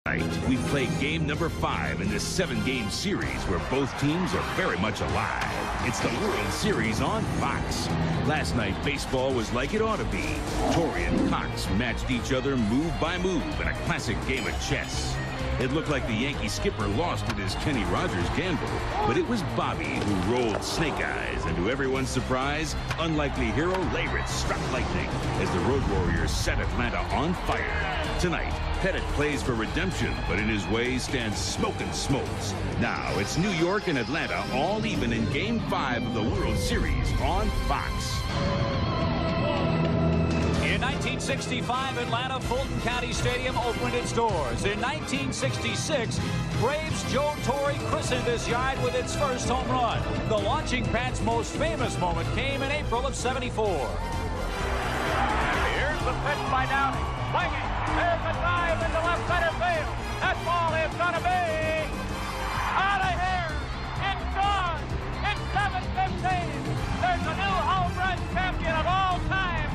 Tonight, we play game number 5 in this 7-game series where both teams are very much alive. It's the World Series on Fox. Last night, baseball was like it ought to be. Torrey and Cox matched each other move by move in a classic game of chess. It looked like the Yankee skipper lost with his Kenny Rogers gamble, but it was Bobby who rolled snake eyes, and to everyone's surprise, unlikely hero Leyritz struck lightning as the Road Warriors set Atlanta on fire. Tonight, Pettit plays for redemption, but in his way stands Smokin' Smoltz. Now it's New York and Atlanta all even in Game 5 of the World Series on Fox. In 1965, Atlanta Fulton County Stadium opened its doors. In 1966, Braves' Joe Torre christened this yard with its first home run. The launching pad's most famous moment came in April of '74. Here's the pitch by Downing. Swinging. There's a dive into left center field. That ball is going to be out of here. It's gone. It's 7-15. There's a new home run champion of all time.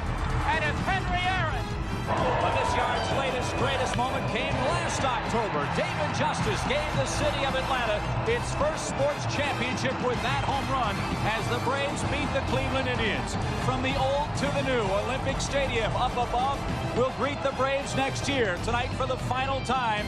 And it's Henry Aaron. But this yard's latest, greatest moment came last October. David Justice gave the city of Atlanta its first sports championship with that home run as the Braves beat the Cleveland Indians. From the old to the new, Olympic Stadium up above will greet the Braves next year. Tonight, for the final time,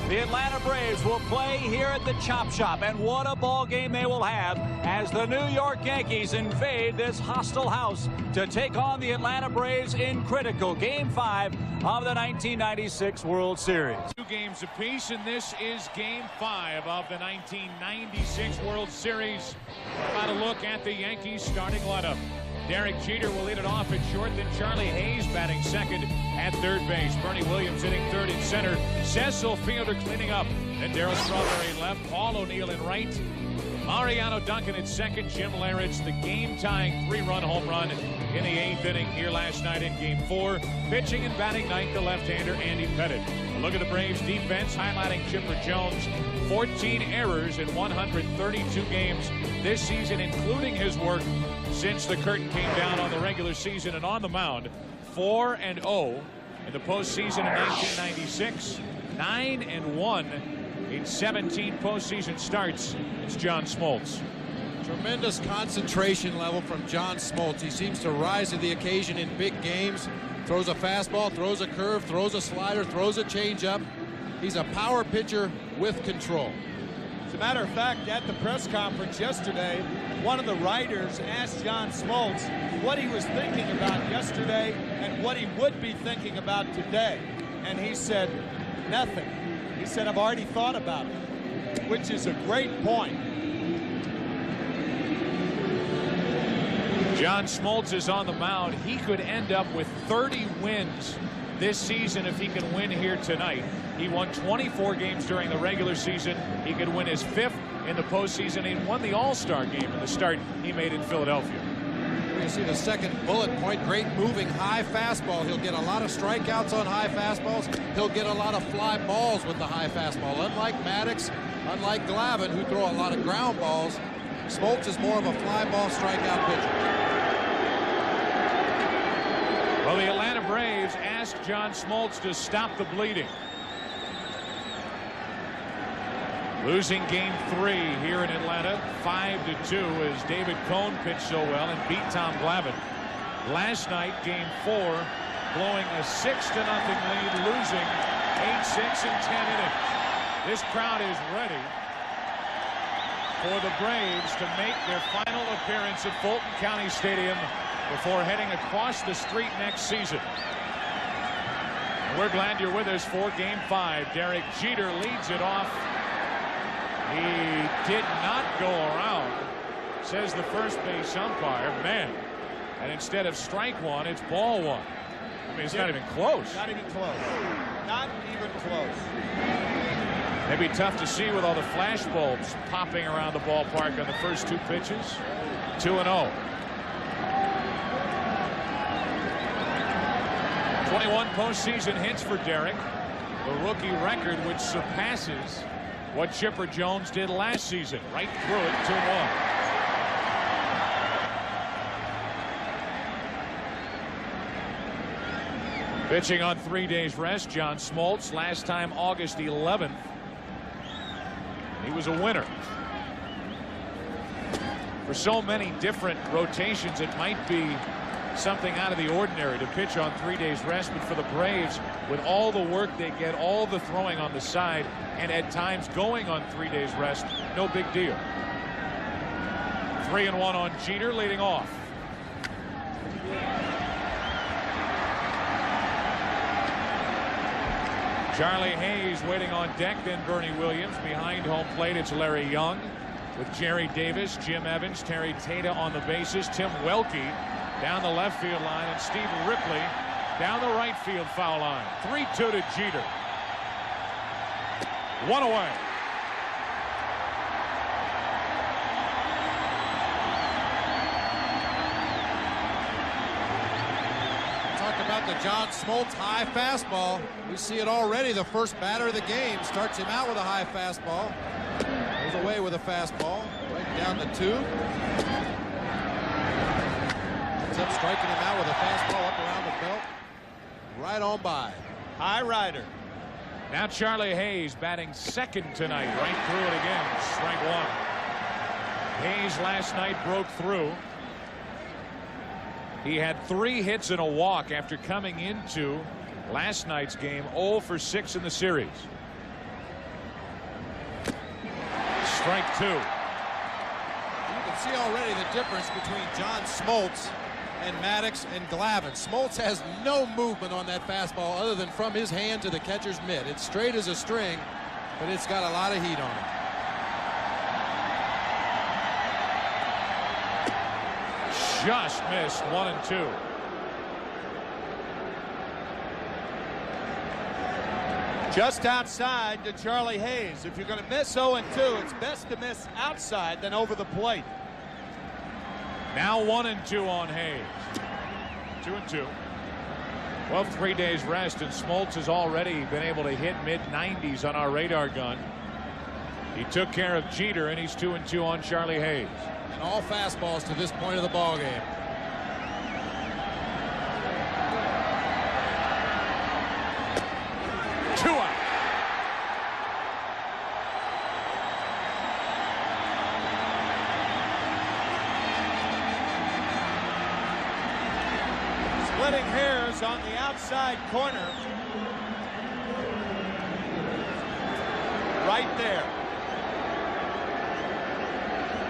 the Atlanta Braves will play here at the Chop Shop, and what a ball game they will have as the New York Yankees invade this hostile house to take on the Atlanta Braves in critical Game 5 of the 1996 World Series. 2 games apiece, and this is Game 5 of the 1996 World Series. About a look at the Yankees starting lineup. Derek Jeter will lead it off at short, then Charlie Hayes batting second at third base. Bernie Williams hitting third and center. Cecil Fielder cleaning up. Then Darryl Strawberry in left. Paul O'Neill in right. Mariano Duncan at second. Jim Leyritz, the game-tying 3-run home run in the 8th inning here last night in Game 4. Pitching and batting ninth, the left-hander Andy Pettit. A look at the Braves defense, highlighting Chipper Jones. 14 errors in 132 games this season, including his work since the curtain came down on the regular season, and on the mound 4-0 in the postseason in 1996, 9-1 in 17 postseason starts. It's John Smoltz. Tremendous concentration level from John Smoltz. He seems to rise to the occasion in big games. Throws a fastball, throws a curve, throws a slider, throws a changeup. He's a power pitcher with control. As a matter of fact, at the press conference yesterday, one of the writers asked John Smoltz what he was thinking about yesterday and what he would be thinking about today. And he said, nothing. He said, I've already thought about it, which is a great point. John Smoltz is on the mound. He could end up with 30 wins this season if he can win here tonight. He won 24 games during the regular season. He could win his 5th in the postseason. He won the All-Star game in the start he made in Philadelphia. You see the second bullet point, great moving high fastball. He'll get a lot of strikeouts on high fastballs. He'll get a lot of fly balls with the high fastball. Unlike Maddox, unlike Glavine, who throw a lot of ground balls, Smoltz is more of a fly ball strikeout pitcher. Well, the Atlanta Braves asked John Smoltz to stop the bleeding. Losing Game 3 here in Atlanta, 5-2, as David Cone pitched so well and beat Tom Glavine. Last night, Game 4, blowing a 6-0 lead, losing 8-6 in 10 innings. This crowd is ready for the Braves to make their final appearance at Fulton County Stadium before heading across the street next season. And we're glad you're with us for Game 5. Derek Jeter leads it off. He did not go around, says the first base umpire. Man, and instead of strike one, it's ball one. I mean, it's not even close. Not even close. Not even close. Maybe tough to see with all the flash bulbs popping around the ballpark on the first 2 pitches. 2-0. 21 postseason hits for Derek, the rookie record which surpasses what Chipper Jones did last season. Right through it, 2-1. Pitching on 3 days rest, John Smoltz. Last time August 11th. He was a winner. For so many different rotations, it might be something out of the ordinary to pitch on 3 days rest, but for the Braves, with all the work they get, all the throwing on the side, and at times going on 3 days rest, no big deal. 3-1 on Jeter, leading off. Charlie Hayes waiting on deck, then Bernie Williams. Behind home plate, it's Larry Young with Jerry Davis, Jim Evans, Terry Tata on the bases, Tim Welke down the left field line, and Steve Ripley down the right field foul line. 3-2 to Jeter. One away. About the John Smoltz high fastball. We see it already. The first batter of the game starts him out with a high fastball. Goes away with a fastball. Right down to 2. Ends up striking him out with a fastball up around the belt. Right on by. High rider. Now Charlie Hayes batting second tonight. Right through it again. Strike 1. Hayes last night broke through. He had 3 hits and a walk after coming into last night's game 0 for 6 in the series. Strike 2. You can see already the difference between John Smoltz and Maddox and Glavine. Smoltz has no movement on that fastball other than from his hand to the catcher's mitt. It's straight as a string, but it's got a lot of heat on it. Just missed 1 and 2. Just outside to Charlie Hayes. If you're going to miss 0 and 2, it's best to miss outside than over the plate. Now 1 and 2 on Hayes. 2 and 2. Well, 3 days rest, and Smoltz has already been able to hit mid-90s on our radar gun. He took care of Jeter, and he's 2 and 2 on Charlie Hayes. And all fastballs to this point of the ball game. Two out. Splitting hairs on the outside corner. Right there.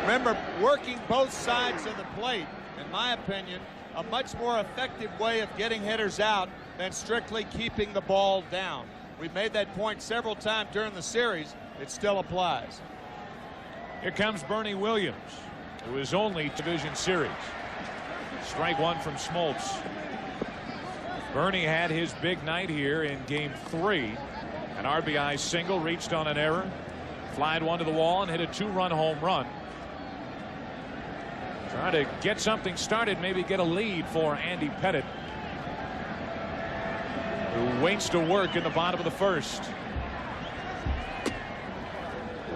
Remember, working both sides of the plate, in my opinion, a much more effective way of getting hitters out than strictly keeping the ball down. We've made that point several times during the series. It still applies. Here comes Bernie Williams, who is only division series. Strike 1 from Smoltz. Bernie had his big night here in game 3. An RBI single, reached on an error, flied one to the wall, and hit a 2-run home run. Trying to get something started, maybe get a lead for Andy Pettitte, who waits to work in the bottom of the first.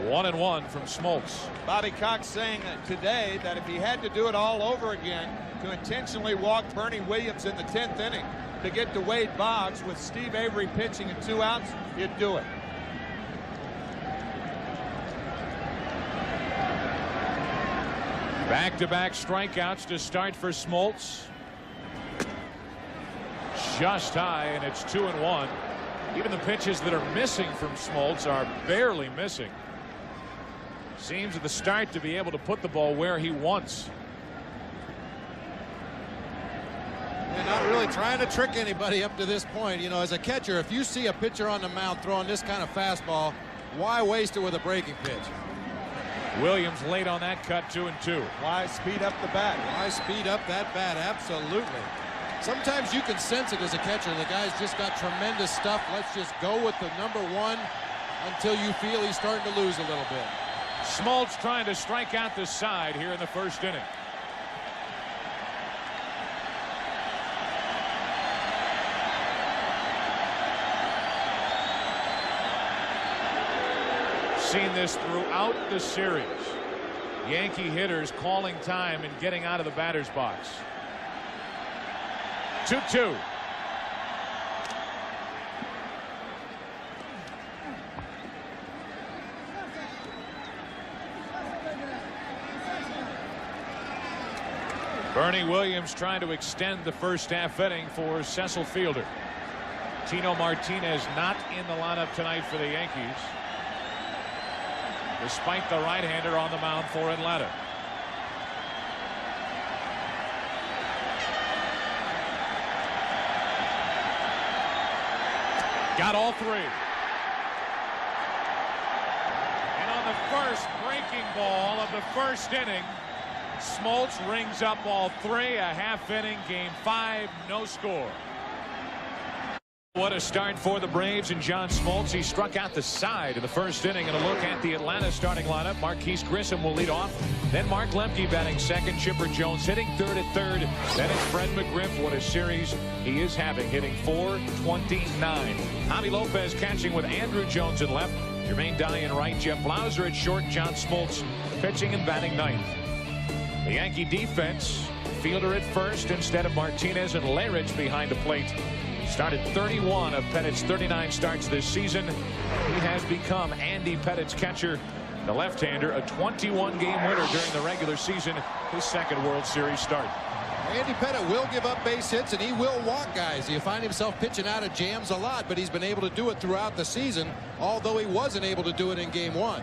1-1 from Smoltz. Bobby Cox saying today that if he had to do it all over again, to intentionally walk Bernie Williams in the 10th inning to get to Wade Boggs with Steve Avery pitching and 2 outs, he'd do it. Back-to-back strikeouts to start for Smoltz. Just high, and it's 2-1. Even the pitches that are missing from Smoltz are barely missing. Seems at the start to be able to put the ball where he wants. They're not really trying to trick anybody up to this point. You know, as a catcher, if you see a pitcher on the mound throwing this kind of fastball, why waste it with a breaking pitch? Williams late on that cut, 2-2. Why speed up the bat? Why speed up that bat? Absolutely. Sometimes you can sense it as a catcher. The guy's just got tremendous stuff. Let's just go with the number 1 until you feel he's starting to lose a little bit. Smoltz trying to strike out the side here in the first inning. Seen this throughout the series. Yankee hitters calling time and getting out of the batter's box. 2-2. Bernie Williams trying to extend the first half inning for Cecil Fielder. Tino Martinez not in the lineup tonight for the Yankees, despite the right-hander on the mound for Atlanta. Got all three. And on the first breaking ball of the first inning, Smoltz rings up all three. A half inning, game 5, no score. What a start for the Braves and John Smoltz. He struck out the side of the first inning. And a look at the Atlanta starting lineup. Marquise Grissom will lead off. Then Mark Lemke batting second. Chipper Jones hitting third at third. Then it's Fred McGriff. What a series he is having, hitting .429. Javi Lopez catching with Andrew Jones in left. Jermaine Dye in right. Jeff Blauser at short. John Smoltz pitching and batting ninth. The Yankee defense, Fielder at first instead of Martinez, and Lairich behind the plate. Started 31 of Pettit's 39 starts this season. He has become Andy Pettit's catcher, the left-hander, a 21-game winner during the regular season, his second World Series start. Andy Pettitte will give up base hits, and he will walk guys. He'll find himself pitching out of jams a lot, but he's been able to do it throughout the season, although he wasn't able to do it in Game 1.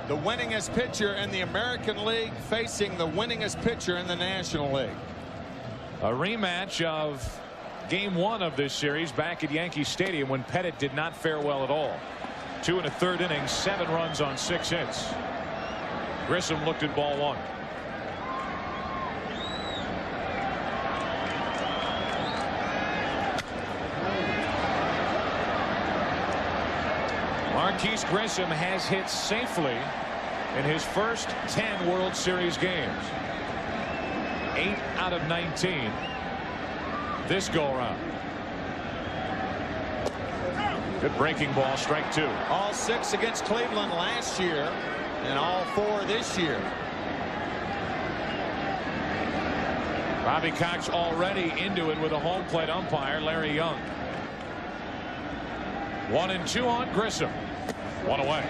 The winningest pitcher in the American League facing the winningest pitcher in the National League. A rematch of Game 1 of this series back at Yankee Stadium when Pettitte did not fare well at all. 2 1/3 innings, 7 runs on 6 hits. Grissom looked at ball 1. Marquise Grissom has hit safely in his first 10 World Series games. 8 out of 19 this go-around. Good breaking ball, strike 2. All 6 against Cleveland last year and all 4 this year. Bobby Cox already into it with a home plate umpire, Larry Young. 1-2 on Grissom. 1 away.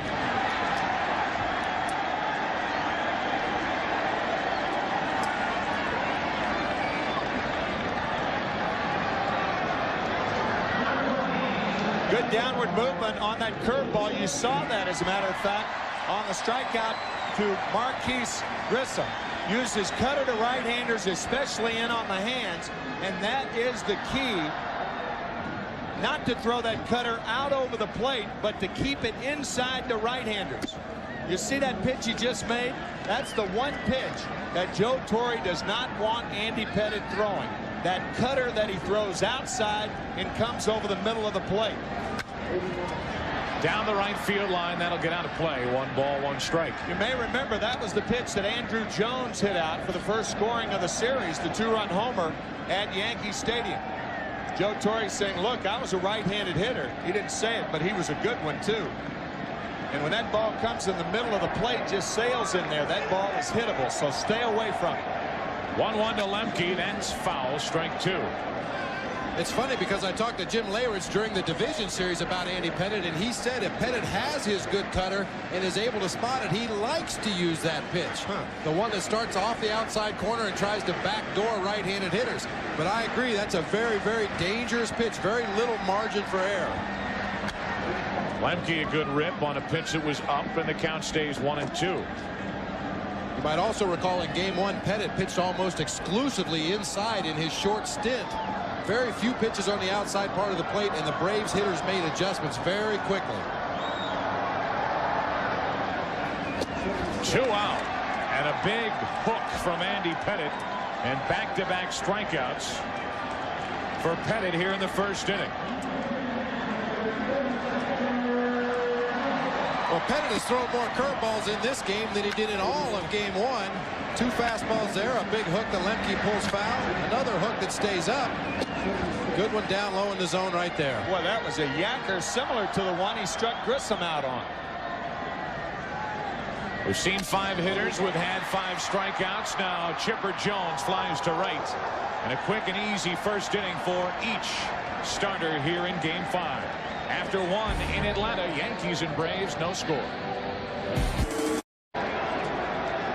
Good downward movement on that curveball. You saw that, as a matter of fact, on the strikeout to Marquise Grissom. Used his cutter to right-handers, especially in on the hands, and that is the key. Not to throw that cutter out over the plate, but to keep it inside the right-handers. You see that pitch he just made? That's the one pitch that Joe Torre does not want Andy Pettitte throwing. That cutter that he throws outside and comes over the middle of the plate. Down the right field line, that'll get out of play. 1 ball, 1 strike. You may remember that was the pitch that Andrew Jones hit out for the first scoring of the series, the 2-run homer at Yankee Stadium. Joe Torre saying, look, I was a right-handed hitter. He didn't say it, but he was a good one, too. And when that ball comes in the middle of the plate, just sails in there, that ball is hittable, so stay away from it. 1-1 to Lemke. That's foul. Strike 2. It's funny because I talked to Jim Lairich during the division series about Andy Pettitte, and he said if Pettitte has his good cutter and is able to spot it, he likes to use that pitch. The one that starts off the outside corner and tries to backdoor right-handed hitters. But I agree, that's a very, very dangerous pitch. Very little margin for error. Lemke a good rip on a pitch that was up, and the count stays 1-2. You might also recall in Game 1, Pettitte pitched almost exclusively inside in his short stint. Very few pitches on the outside part of the plate, and the Braves hitters made adjustments very quickly. 2 out, and a big hook from Andy Pettitte, and back-to-back strikeouts for Pettitte here in the first inning. Well, Pettitte has thrown more curveballs in this game than he did in all of Game 1. 2 fastballs there, a big hook that Lemke pulls foul, another hook that stays up. Good one down low in the zone right there. Boy, that was a yacker similar to the one he struck Grissom out on. We've seen 5 hitters. We've had 5 strikeouts. Now Chipper Jones flies to right. And a quick and easy first inning for each starter here in Game 5. After 1 in Atlanta, Yankees and Braves, no score.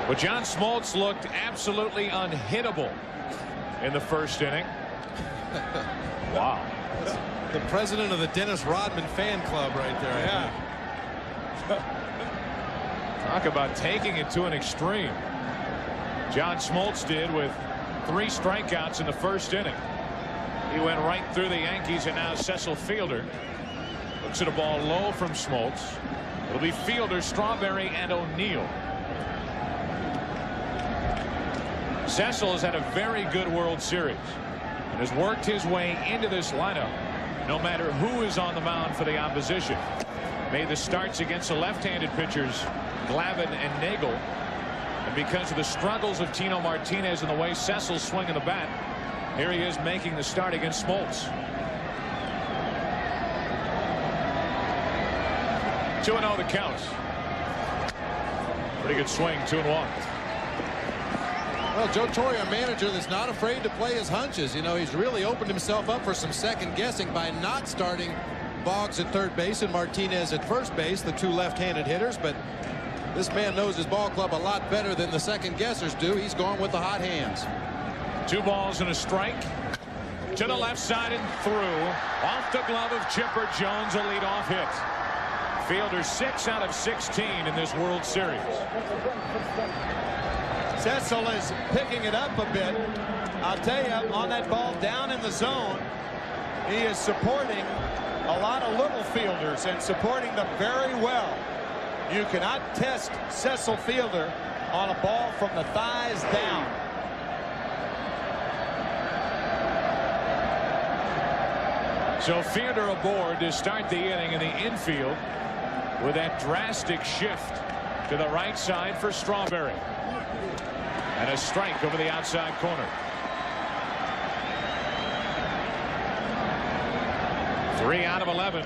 But John Smoltz looked absolutely unhittable in the first inning. Wow. That's the president of the Dennis Rodman fan club right there. Yeah. Talk about taking it to an extreme. John Smoltz did with 3 strikeouts in the first inning. He went right through the Yankees, and now Cecil Fielder looks at a ball low from Smoltz. It'll be Fielder, Strawberry, and O'Neill. Cecil has had a very good World Series and has worked his way into this lineup no matter who is on the mound for the opposition. Made the starts against the left-handed pitchers Glavine and Nagel, and because of the struggles of Tino Martinez and the way Cecil's swinging the bat, here he is making the start against Smoltz. 2-0 the count. Pretty good swing, 2-1. Well, Joe Torre, a manager that's not afraid to play his hunches. You know, he's really opened himself up for some second guessing by not starting Boggs at third base and Martinez at first base, the 2 left-handed hitters. But this man knows his ball club a lot better than the second guessers do. He's gone with the hot hands. 2 balls and a strike. To the left side and through. Off the glove of Chipper Jones, a leadoff hit. Fielder 6 out of 16 in this World Series. Cecil is picking it up a bit. I'll tell you, on that ball down in the zone, he is supporting a lot of little fielders and supporting them very well. You cannot test Cecil Fielder on a ball from the thighs down. So Fielder aboard to start the inning in the infield with that drastic shift to the right side for Strawberry. And a strike over the outside corner. 3 out of 11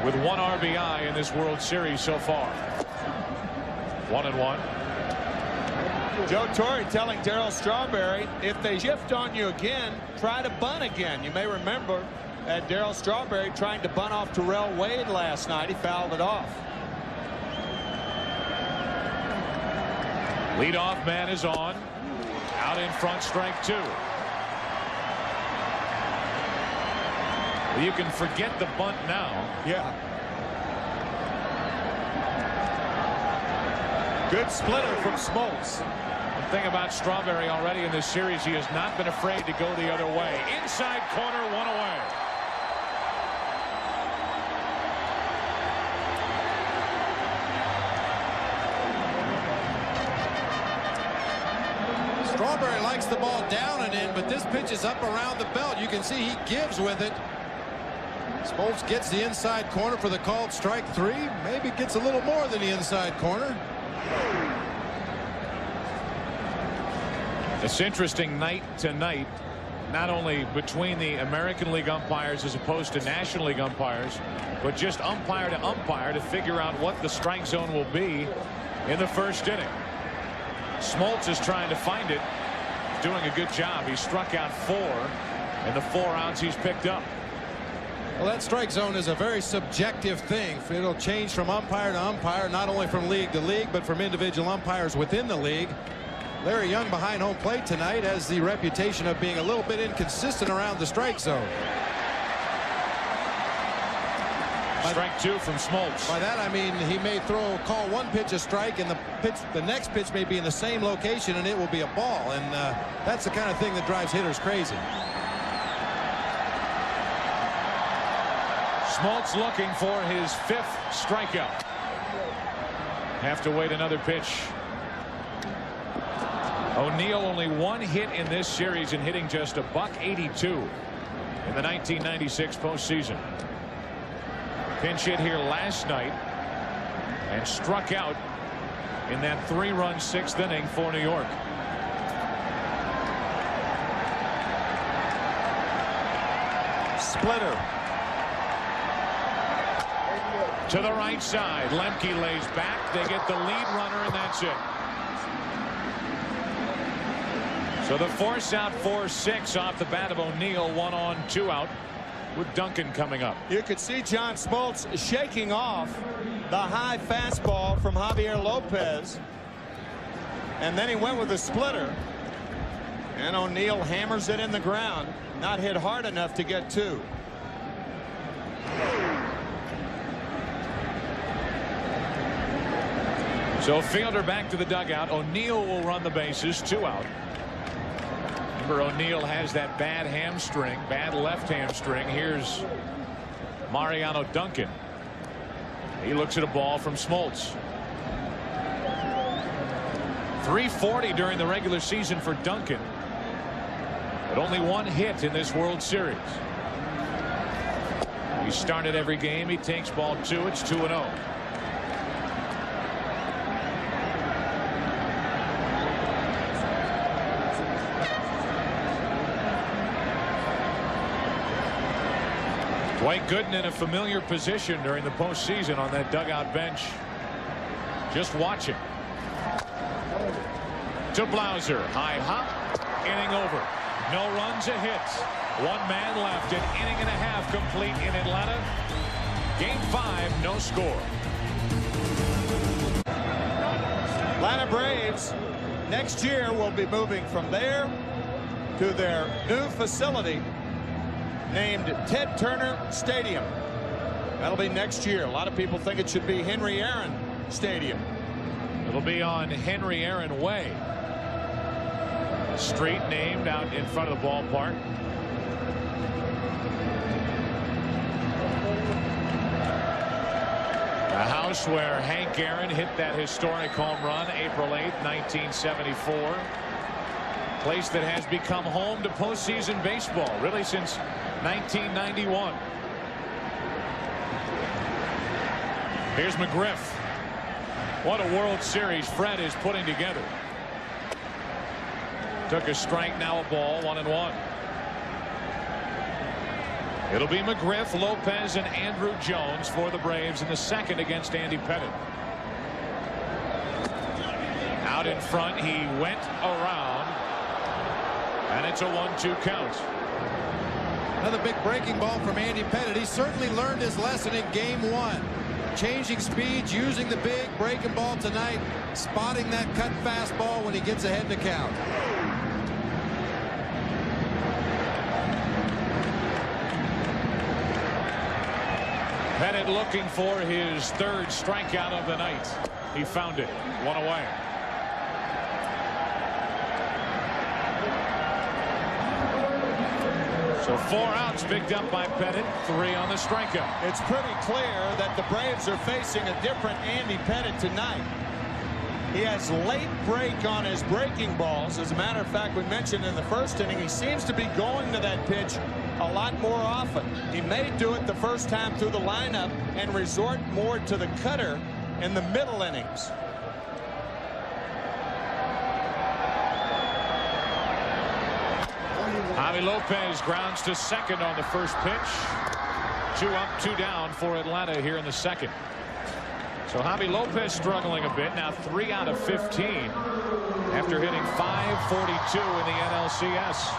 with 1 RBI in this World Series so far. 1-1. Joe Torre telling Darryl Strawberry, if they shift on you again, try to bunt again. You may remember that Darryl Strawberry trying to bunt off Terrell Wade last night. He fouled it off. Leadoff man is on. Out in front, strike 2. Well, you can forget the bunt now. Yeah. Good splitter from Smoltz. One thing about Strawberry already in this series, he has not been afraid to go the other way. Inside corner, 1 away. Strawberry likes the ball down and in, but this pitch is up around the belt. You can see he gives with it. Smoltz gets the inside corner for the called strike 3. Maybe gets a little more than the inside corner. It's interesting night to night, not only between the American League umpires as opposed to National League umpires, but just umpire to umpire to figure out what the strike zone will be in the first inning. Smoltz is trying to find it. He's doing a good job. He struck out 4 in the 4 outs he's picked up. Well, that strike zone is a very subjective thing. It'll change from umpire to umpire, not only from league to league, but from individual umpires within the league. Larry Young behind home plate tonight has the reputation of being a little bit inconsistent around the strike zone. Strike 2 from Smoltz. By that I mean he may call one pitch a strike, and the next pitch may be in the same location and it will be a ball, and that's the kind of thing that drives hitters crazy. Smoltz looking for his 5th strikeout. Have to wait another pitch. O'Neill only 1 hit in this series and hitting just .182 in the 1996 postseason. Pinch hit here last night and struck out in that 3-run 6th inning for New York. Splitter. To the right side. Lemke lays back. They get the lead runner, and that's it. So the force out 4-6 off the bat of O'Neill. 1 on, 2 out with Duncan coming up. You could see John Smoltz shaking off the high fastball from Javier Lopez. And then he went with a splitter. And O'Neill hammers it in the ground. Not hit hard enough to get 2. So Fielder back to the dugout. O'Neill will run the bases. 2 out. Remember, O'Neill has that bad hamstring, bad left hamstring. Here's Mariano Duncan. He looks at a ball from Smoltz. .340 during the regular season for Duncan, but only 1 hit in this World Series. He started every game. He takes ball 2. It's 2-0. Dwight Gooden in a familiar position during the postseason on that dugout bench. Just watching. To Blauser. High hop. Inning over. No runs, a hit. 1 man left. An inning and a half complete in Atlanta. Game 5, no score. Atlanta Braves next year will be moving from there to their new facility named Ted Turner Stadium. That'll be next year. A lot of people think it should be Henry Aaron Stadium. It'll be on Henry Aaron Way. A street named out in front of the ballpark. The house where Hank Aaron hit that historic home run April 8th, 1974. Place that has become home to postseason baseball really since 1991. Here's McGriff. What a World Series Fred is putting together. Took a strike, now a ball, 1-1. It'll be McGriff, Lopez, and Andrew Jones for the Braves in the second against Andy Pettitte. Out in front, he went around, and it's a 1-2 count. Another big breaking ball from Andy Pettitte. He certainly learned his lesson in game 1. Changing speeds, using the big breaking ball tonight, spotting that cut fastball when he gets ahead in the count. Pettitte looking for his 3rd strikeout of the night. He found it. 1 away. So 4 outs picked up by Pettitte, 3 on the strikeout. It's pretty clear that the Braves are facing a different Andy Pettitte tonight. He has late break on his breaking balls. As a matter of fact, we mentioned in the first inning, he seems to be going to that pitch a lot more often. He may do it the first time through the lineup and resort more to the cutter in the middle innings. Javi Lopez grounds to second on the first pitch. 2 up, 2 down for Atlanta here in the second. So Javi Lopez struggling a bit now, 3 out of 15 after hitting .542 in the NLCS.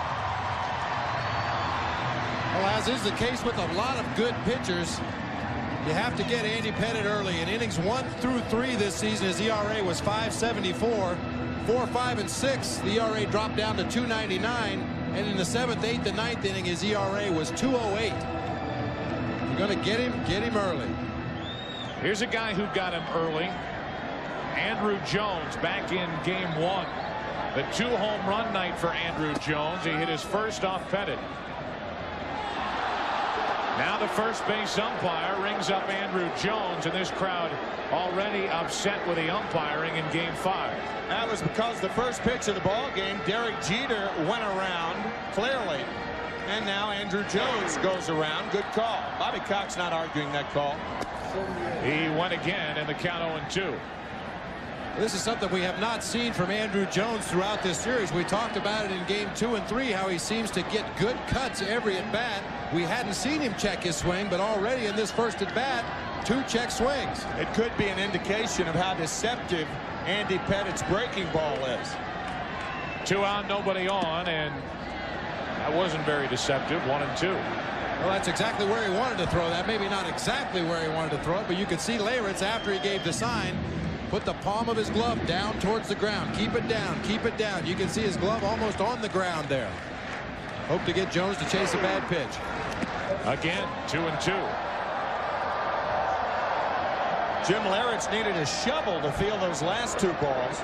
Well, as is the case with a lot of good pitchers, you have to get Andy Pettitte early. In innings 1 through 3 this season, his ERA was .574. 4, 5, and 6, the ERA dropped down to .299. And in the 7th, 8th, and 9th inning, his ERA was .208. You're going to get him early. Here's a guy who got him early. Andrew Jones back in game 1. The 2-home run night for Andrew Jones. He hit his first off Pettitte. Now the first base umpire rings up Andrew Jones, and this crowd already upset with the umpiring in game 5. That was because the first pitch of the ball game, Derek Jeter went around clearly, and now Andrew Jones goes around. Good call. Bobby Cox not arguing that call. He went again in the count 0-2. This is something we have not seen from Andrew Jones throughout this series. We talked about it in game 2 and 3, how he seems to get good cuts every at bat. We hadn't seen him check his swing, but already in this first at bat, 2 check swings. It could be an indication of how deceptive Andy Pettitte's breaking ball is. 2 out, nobody on, and that wasn't very deceptive. 1-2. Well, that's exactly where he wanted to throw that. Maybe not exactly where he wanted to throw it, but you could see Leyritz, after he gave the sign, Put the palm of his glove down towards the ground. Keep it down. Keep it down. You can see his glove almost on the ground there. Hope to get Jones to chase a bad pitch. Again, 2-2. Jim Leyritz needed a shovel to field those last 2 balls.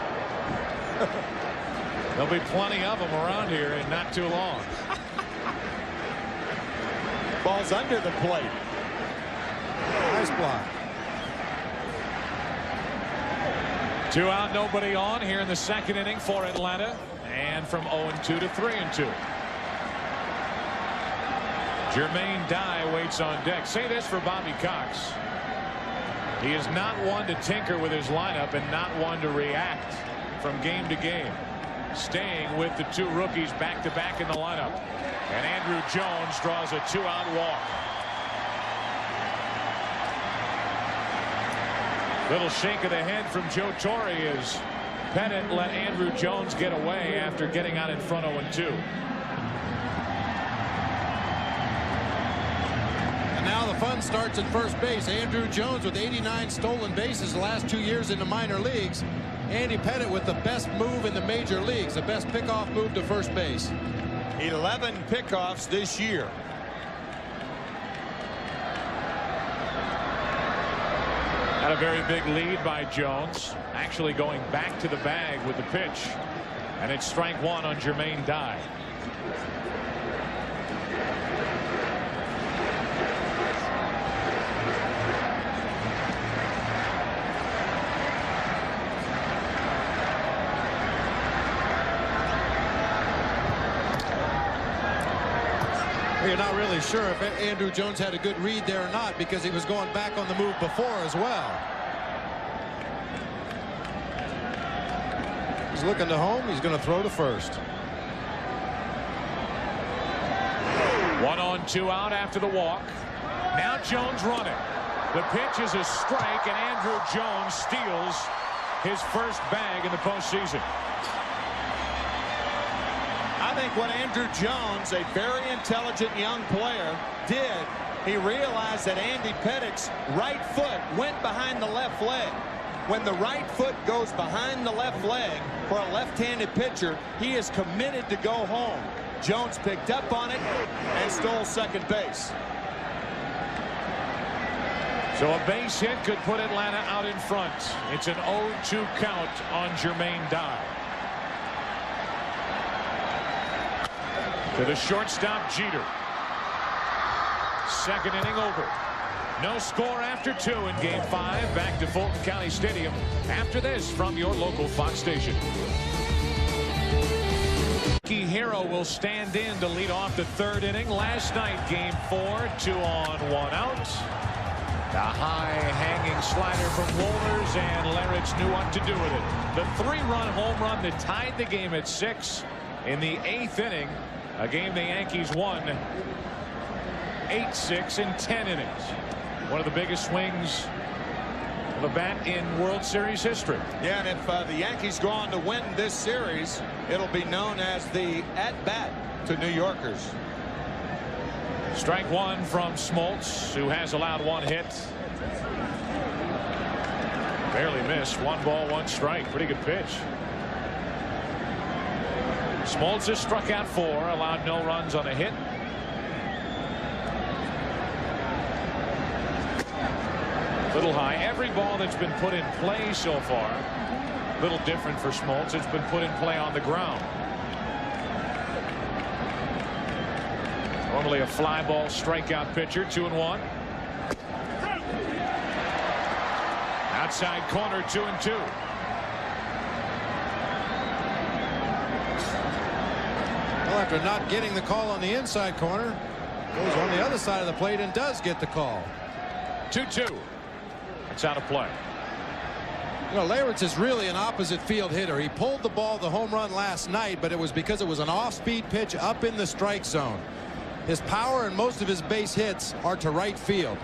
There'll be plenty of them around here in not too long. Ball's under the plate. Nice block. 2 out, nobody on here in the 2nd inning for Atlanta. And from 0-2 to 3-2. Jermaine Dye waits on deck. Say this for Bobby Cox. He is not one to tinker with his lineup and not one to react from game to game. Staying with the 2 rookies back-to-back in the lineup. And Andrew Jones draws a 2-out walk. Little shake of the head from Joe Torre as Pettit let Andrew Jones get away after getting out in front 0-2. And now the fun starts at first base. Andrew Jones with 89 stolen bases the last 2 years in the minor leagues. Andy Pettit with the best move in the major leagues, the best pickoff move to first base. 11 pickoffs this year. Had a very big lead by Jones, actually going back to the bag with the pitch. And it's strike 1 on Jermaine Dye. You're not really sure if Andrew Jones had a good read there or not because he was going back on the move before as well. He's looking to home. He's going to throw to first. 1 on, 2 out after the walk. Now Jones running. The pitch is a strike, and Andrew Jones steals his first bag in the postseason. I think what Andrew Jones, a very intelligent young player, did, he realized that Andy Pettit's right foot went behind the left leg. When the right foot goes behind the left leg for a left-handed pitcher, he is committed to go home. Jones picked up on it and stole second base. So a base hit could put Atlanta out in front. It's an 0-2 count on Jermaine Dye. To the shortstop, Jeter. 2nd inning over. No score after 2 in Game 5. Back to Fulton County Stadium after this from your local Fox station. Key Hero will stand in to lead off the 3rd inning. Last night, Game 4, 2 on, 1 out. The high hanging slider from Wohlers, and Leyritz knew what to do with it. The 3-run home run that tied the game at 6 in the 8th inning. A game the Yankees won 8-6 in 10 innings. One of the biggest swings of a bat in World Series history. Yeah, and if the Yankees go on to win this series, it'll be known as the at-bat to New Yorkers. Strike 1 from Smoltz, who has allowed 1 hit. Barely missed. 1 ball, 1 strike. Pretty good pitch. Smoltz has struck out 4, allowed no runs on a hit. Little high. Every ball that's been put in play so far, a little different for Smoltz. It's been put in play on the ground. Normally a fly ball strikeout pitcher. 2-1. Outside corner, 2-2. Well, after not getting the call on the inside corner, goes on the other side of the plate and does get the call. 2-2. It's out of play. You know, Leyritz is really an opposite field hitter. He pulled the ball the home run last night, but it was because it was an off-speed pitch up in the strike zone. His power and most of his base hits are to right field.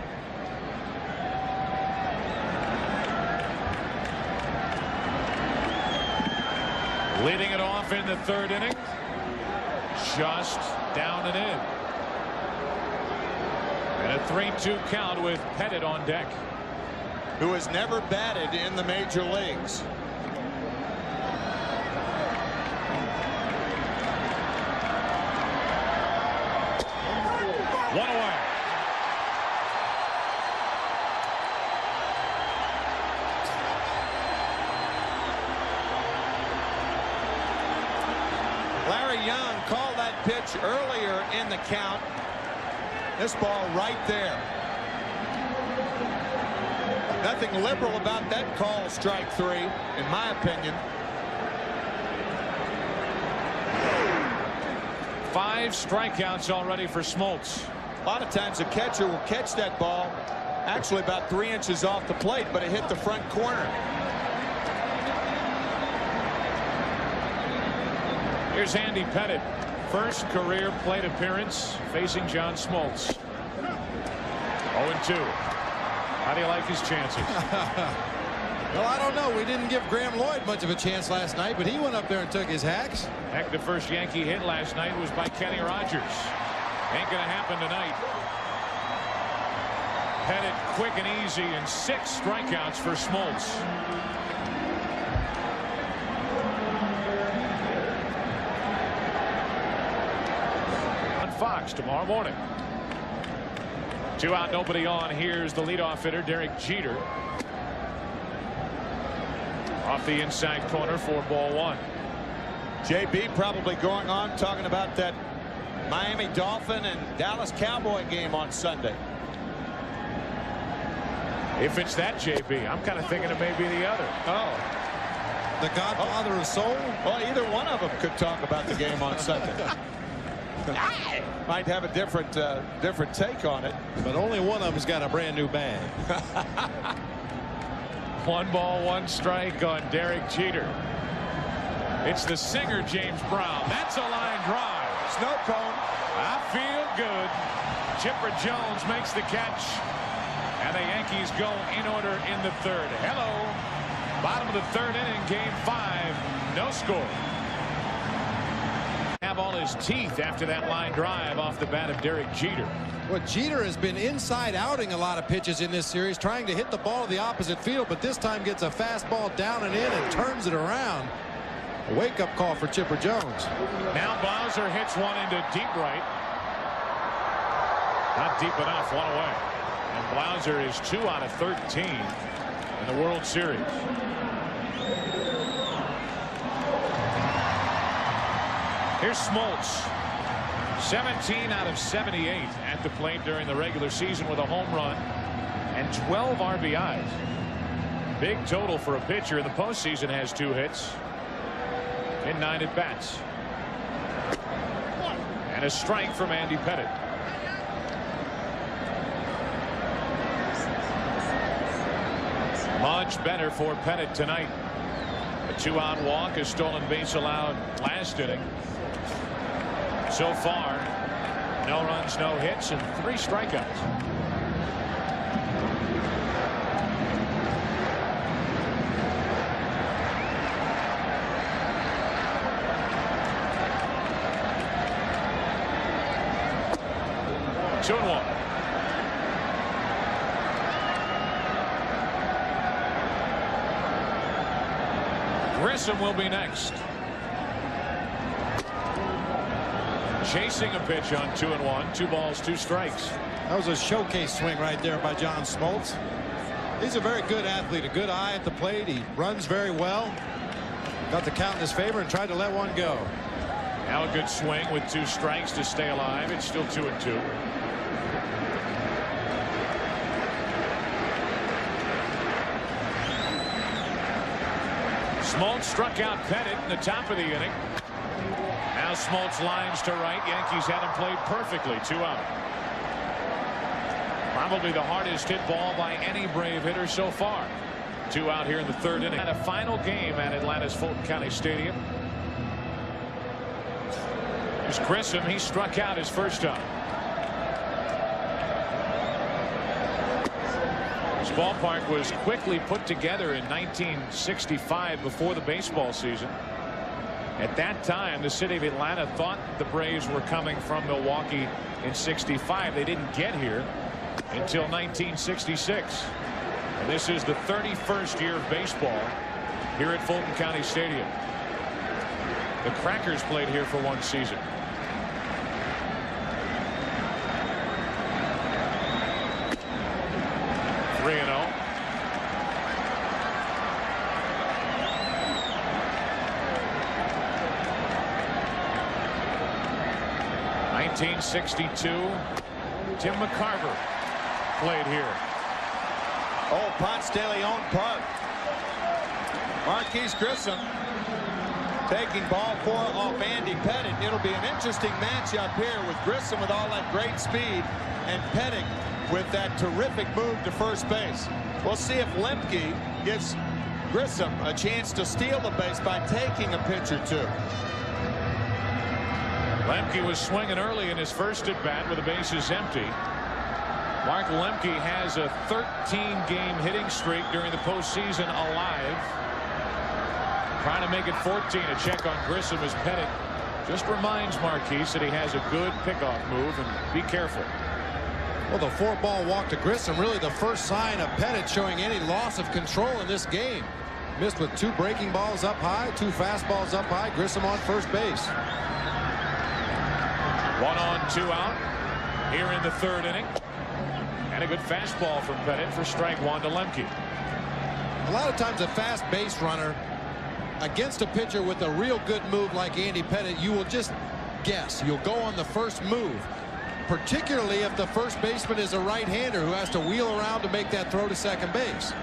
Leading it off in the 3rd inning. Just down and in. And a 3-2 count with Pettit on deck. who has never batted in the major leagues. One away. Larry Young called that pitch earlier in the count. This ball right there. Nothing liberal about that call, strike 3, in my opinion. 5 strikeouts already for Smoltz. A lot of times a catcher will catch that ball actually about 3 inches off the plate, but it hit the front corner. Here's Andy Pettitte, first career plate appearance facing John Smoltz. 0-2. How do you like his chances? Well, I don't know. We didn't give Graham Lloyd much of a chance last night, but he went up there and took his hacks. Heck, the first Yankee hit last night was by Kenny Rogers. Ain't gonna happen tonight. Pettitte quick and easy, and 6 strikeouts for Smoltz. On Fox tomorrow morning. 2 out, nobody on. Here's the leadoff hitter, Derek Jeter. Off the inside corner for ball 1. JB probably going on talking about that Miami Dolphin and Dallas Cowboy game on Sunday. If it's that, JB, I'm kind of thinking it may be the other. Oh, The godfather of soul? well, either one of them could talk about the game on Sunday. Might have a different take on it. But only one of them's got a brand new bag. 1 ball, 1 strike on Derek Jeter. It's the singer, James Brown. That's a line drive. Snow cone. I feel good. Chipper Jones makes the catch. And the Yankees go in order in the 3rd. Hello. Bottom of the 3rd inning, game 5. No score. Have all his teeth after that line drive off the bat of Derek Jeter. Well, Jeter has been inside outing a lot of pitches in this series, trying to hit the ball to the opposite field, but this time gets a fastball down and in and turns it around. A wake-up call for Chipper Jones. Now Blauser hits one into deep right. Not deep enough, 1 away. And Blauser is 2 out of 13 in the World Series. Here's Smoltz. 17 out of 78 at the plate during the regular season with a home run and 12 RBIs. Big total for a pitcher in the postseason. Has 2 hits in 9 at bats. And a strike from Andy Pettitte. Much better for Pettitte tonight. A 2-out walk, a stolen base allowed last inning. So far, no runs, no hits, and 3 strikeouts. Two and 1. Grissom will be next. Chasing a pitch on 2 and 1. 2 balls, 2 strikes. That was a showcase swing right there by John Smoltz. He's a very good athlete, a good eye at the plate. He runs very well. Got the count in his favor and tried to let one go. Now a good swing with 2 strikes to stay alive. It's still 2 and 2. Smoltz struck out Pettitte in the top of the inning. Now Smoltz lines to right. Yankees had him played perfectly. 2 out. Probably the hardest hit ball by any Brave hitter so far. 2 out here in the 3rd inning. And a final game at Atlanta's Fulton County Stadium. Here's Grissom. He struck out his first time. This ballpark was quickly put together in 1965 before the baseball season. At that time, the city of Atlanta thought the Braves were coming from Milwaukee in '65. They didn't get here until 1966. And this is the 31st year of baseball here at Fulton County Stadium. The Crackers played here for one season. Three and 0. '62, Tim McCarver played here. Oh, Ponce de Leon Park. Marquise Grissom taking ball 4 off Andy Pettit. It'll be an interesting matchup here with Grissom with all that great speed and Pettit with that terrific move to first base. We'll see if Lemke gives Grissom a chance to steal the base by taking a pitch or two. Lemke was swinging early in his first at bat with the bases empty. Mark Lemke has a 13-game hitting streak during the postseason alive. Trying to make it 14. A check on Grissom as Pettit just reminds Marquise that he has a good pickoff move and be careful. Well, the 4-ball walk to Grissom, really the first sign of Pettit showing any loss of control in this game. Missed with 2 breaking balls up high, 2 fastballs up high. Grissom on first base. 1 on, 2 out here in the 3rd inning. And a good fastball from Pettit for strike 1 to Lemke. A lot of times a fast base runner against a pitcher with a real good move like Andy Pettit, you will just guess. You'll go on the first move, particularly if the first baseman is a right-hander who has to wheel around to make that throw to second base.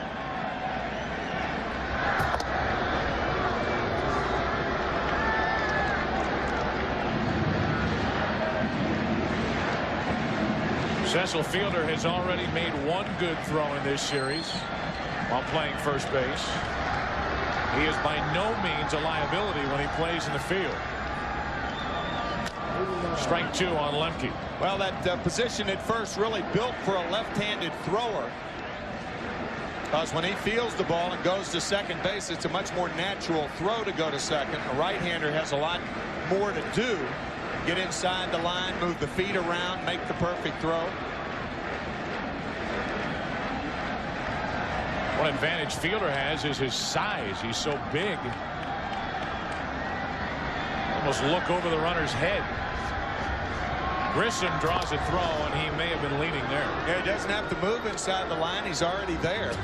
Cecil Fielder has already made 1 good throw in this series while playing first base. He is by no means a liability when he plays in the field. Strike 2 on Lemke. Well, that position at first really built for a left-handed thrower. Because when he fields the ball and goes to second base, it's a much more natural throw to go to second. A right-hander has a lot more to do. Get inside the line, move the feet around, make the perfect throw. One advantage Fielder has is his size. He's so big. Almost look over the runner's head. Grissom draws a throw, and he may have been leading there. Yeah, he doesn't have to move inside the line. He's already there.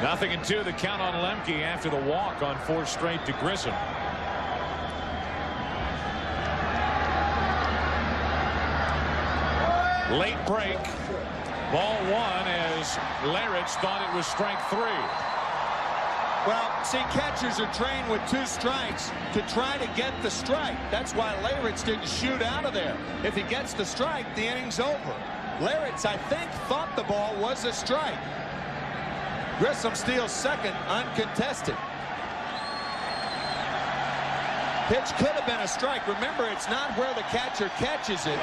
Nothing in 2, the count on Lemke after the walk on 4 straight to Grissom. Late break. Ball 1 as Larich thought it was strike 3. Well, see, catchers are trained with 2 strikes to try to get the strike. That's why Larich didn't shoot out of there. If he gets the strike, the inning's over. Larich, I think, thought the ball was a strike. Grissom steals second, uncontested. Pitch could have been a strike. Remember, it's not where the catcher catches it.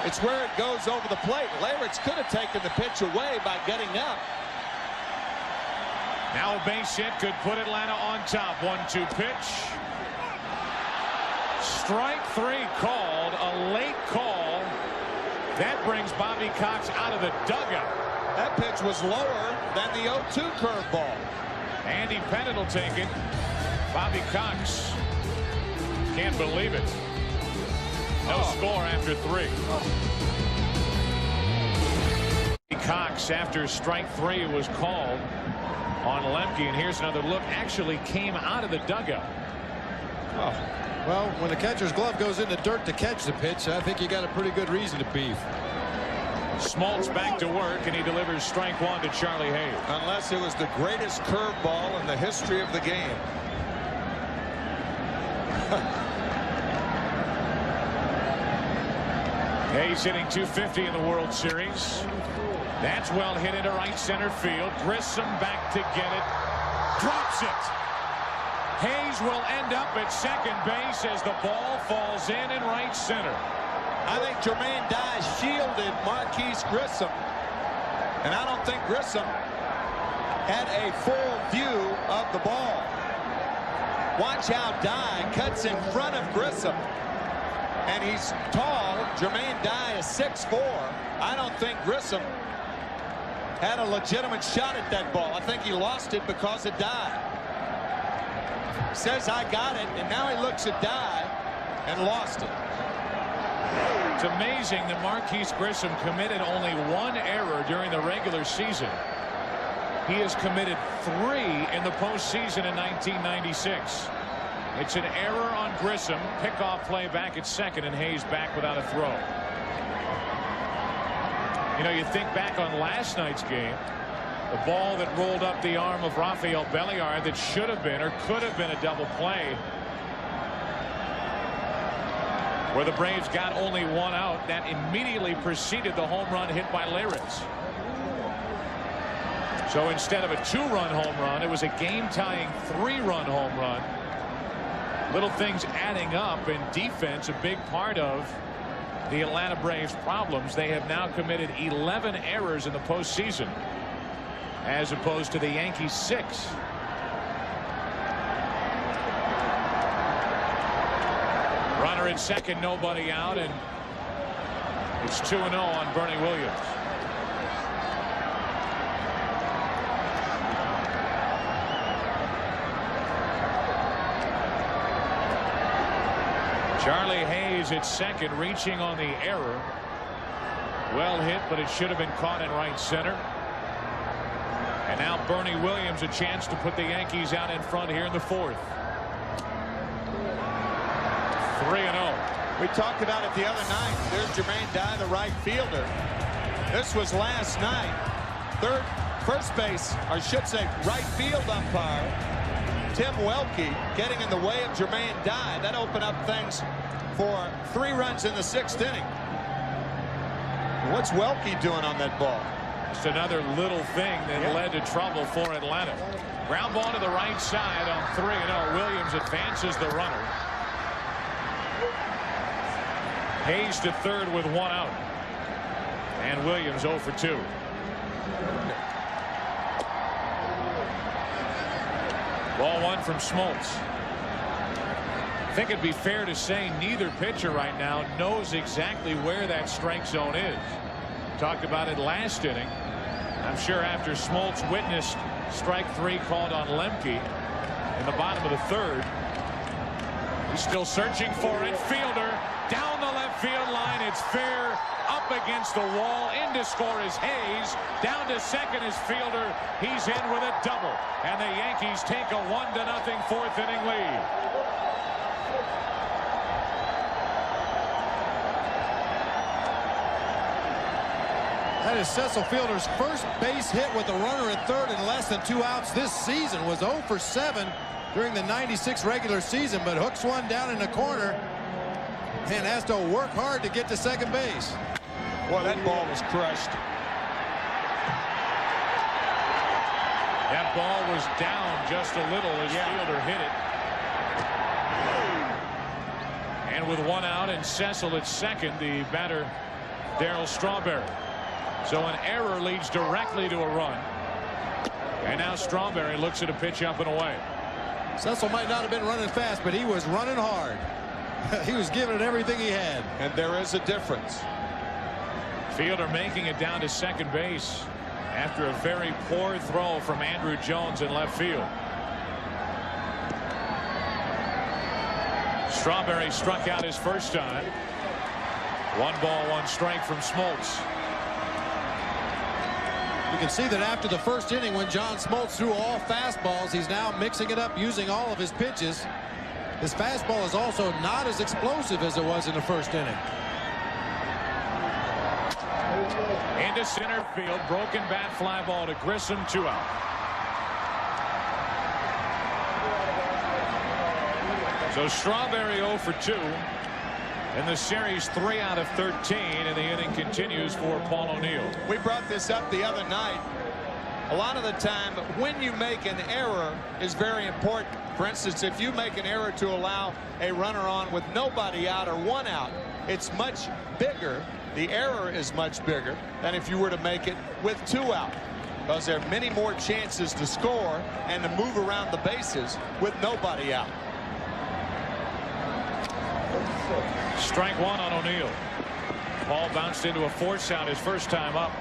It's where it goes over the plate. Larich could have taken the pitch away by getting up. Now a base hit could put Atlanta on top. 1-2 pitch. Strike 3 called. A late call. That brings Bobby Cox out of the dugout. That pitch was lower than the 0-2 curveball. Andy Pettit will take it. Bobby Cox can't believe it. No score after 3. Cox, after strike 3 was called on Lemke, and here's another look. Actually came out of the dugout. Well, when the catcher's glove goes in the dirt to catch the pitch, I think you got a pretty good reason to beef. Smoltz back to work, and he delivers strike 1 to Charlie Hayes. Unless it was the greatest curveball in the history of the game. Hayes hitting .250 in the World Series. That's well hit into right center field. Grissom back to get it. Drops it. Hayes will end up at second base as the ball falls in right center. I think Jermaine Dye shielded Marquise Grissom. And I don't think Grissom had a full view of the ball. Watch how Dye cuts in front of Grissom. And he's tall. Jermaine Dye is 6'4". I don't think Grissom had a legitimate shot at that ball. I think he lost it because of Dye. Says, I got it, and now he looks at Dye and lost it. It's amazing that Marquise Grissom committed only one error during the regular season. He has committed 3 in the postseason in 1996. It's an error on Grissom, pickoff play back at second, and Hayes back without a throw. You know, you think back on last night's game, the ball that rolled up the arm of Rafael Belliard that should have been or could have been a double play, where the Braves got only one out. That immediately preceded the home run hit by Leyritz. So instead of a 2-run home run, it was a game-tying 3-run home run. Little things adding up, and defense a big part of the Atlanta Braves' problems. They have now committed 11 errors in the postseason, as opposed to the Yankees 6. Runner at second, nobody out, and it's 2-0 on Bernie Williams. Charlie Hayes at second, reaching on the error. Well hit, but it should have been caught in right center. And now Bernie Williams a chance to put the Yankees out in front here in the 4th. 3-0. We talked about it the other night. There's Jermaine Dye, the right fielder. This was last night. First base, or I should say right field umpire Tim Welke getting in the way of Jermaine Dye. That opened up things for 3 runs in the 6th inning. What's Welke doing on that ball? Just another little thing that led to trouble for Atlanta. Ground ball to the right side on 3-0. Williams advances the runner. Hayes to third with 1 out. And Williams 0 for 2. Ball 1 from Smoltz. I think it'd be fair to say neither pitcher right now knows exactly where that strike zone is. Talked about it last inning. I'm sure after Smoltz witnessed strike 3 called on Lemke in the bottom of the 3rd. He's still searching for it. Fielder down the left field line. It's fair. Up against the wall. In to score is Hayes. Down to second is Fielder. He's in with a double. And the Yankees take a 1-0 4th inning lead. That is Cecil Fielder's first base hit with a runner at third in less than 2 outs this season. Was 0 for 7 during the 96 regular season, but hooks one down in the corner and has to work hard to get to second base. Boy, that ball was crushed. That ball was down just a little as Fielder hit it. And with 1 out and Cecil at second, the batter Darryl Strawberry. So an error leads directly to a run. And now Strawberry looks at a pitch up and away. Cecil might not have been running fast, but he was running hard. He was giving it everything he had. And there is a difference. Fielder making it down to second base after a very poor throw from Andrew Jones in left field. Strawberry struck out his first time. 1 ball, 1 strike from Smoltz. You can see that after the first inning, when John Smoltz threw all fastballs, he's now mixing it up using all of his pitches. His fastball is also not as explosive as it was in the first inning. Into center field, broken bat fly ball to Grissom, 2 out. So Strawberry 0 for 2. In the series, 3 out of 13, and the inning continues for Paul O'Neill. We brought this up the other night. A lot of the time, when you make an error is very important. For instance, if you make an error to allow a runner on with nobody out or 1 out, it's much bigger. The error is much bigger than if you were to make it with 2 out, because there are many more chances to score and to move around the bases with nobody out. Strike one on O'Neill. Ball bounced into a force out his first time up.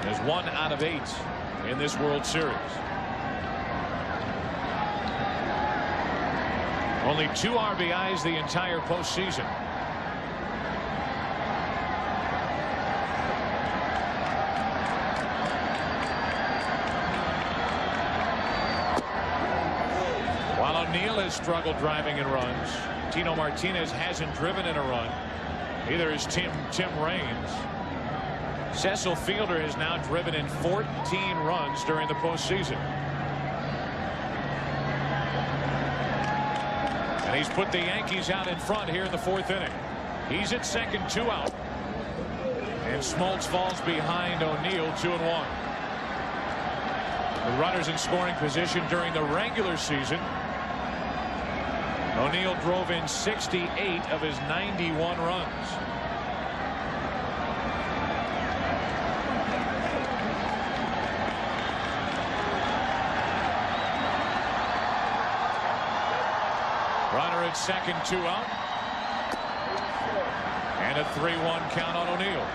There's 1 out of 8 in this World Series. Only 2 RBIs the entire postseason. While O'Neill has struggled driving in runs, Tino Martinez hasn't driven in a run. Either is Tim Raines. Cecil Fielder has now driven in 14 runs during the postseason. And he's put the Yankees out in front here in the 4th inning. He's at second, 2 out. And Smoltz falls behind O'Neill, 2-1. The runners in scoring position during the regular season. O'Neill drove in 68 of his 91 runs. Runner at second, 2 out. And a 3-1 count on O'Neill.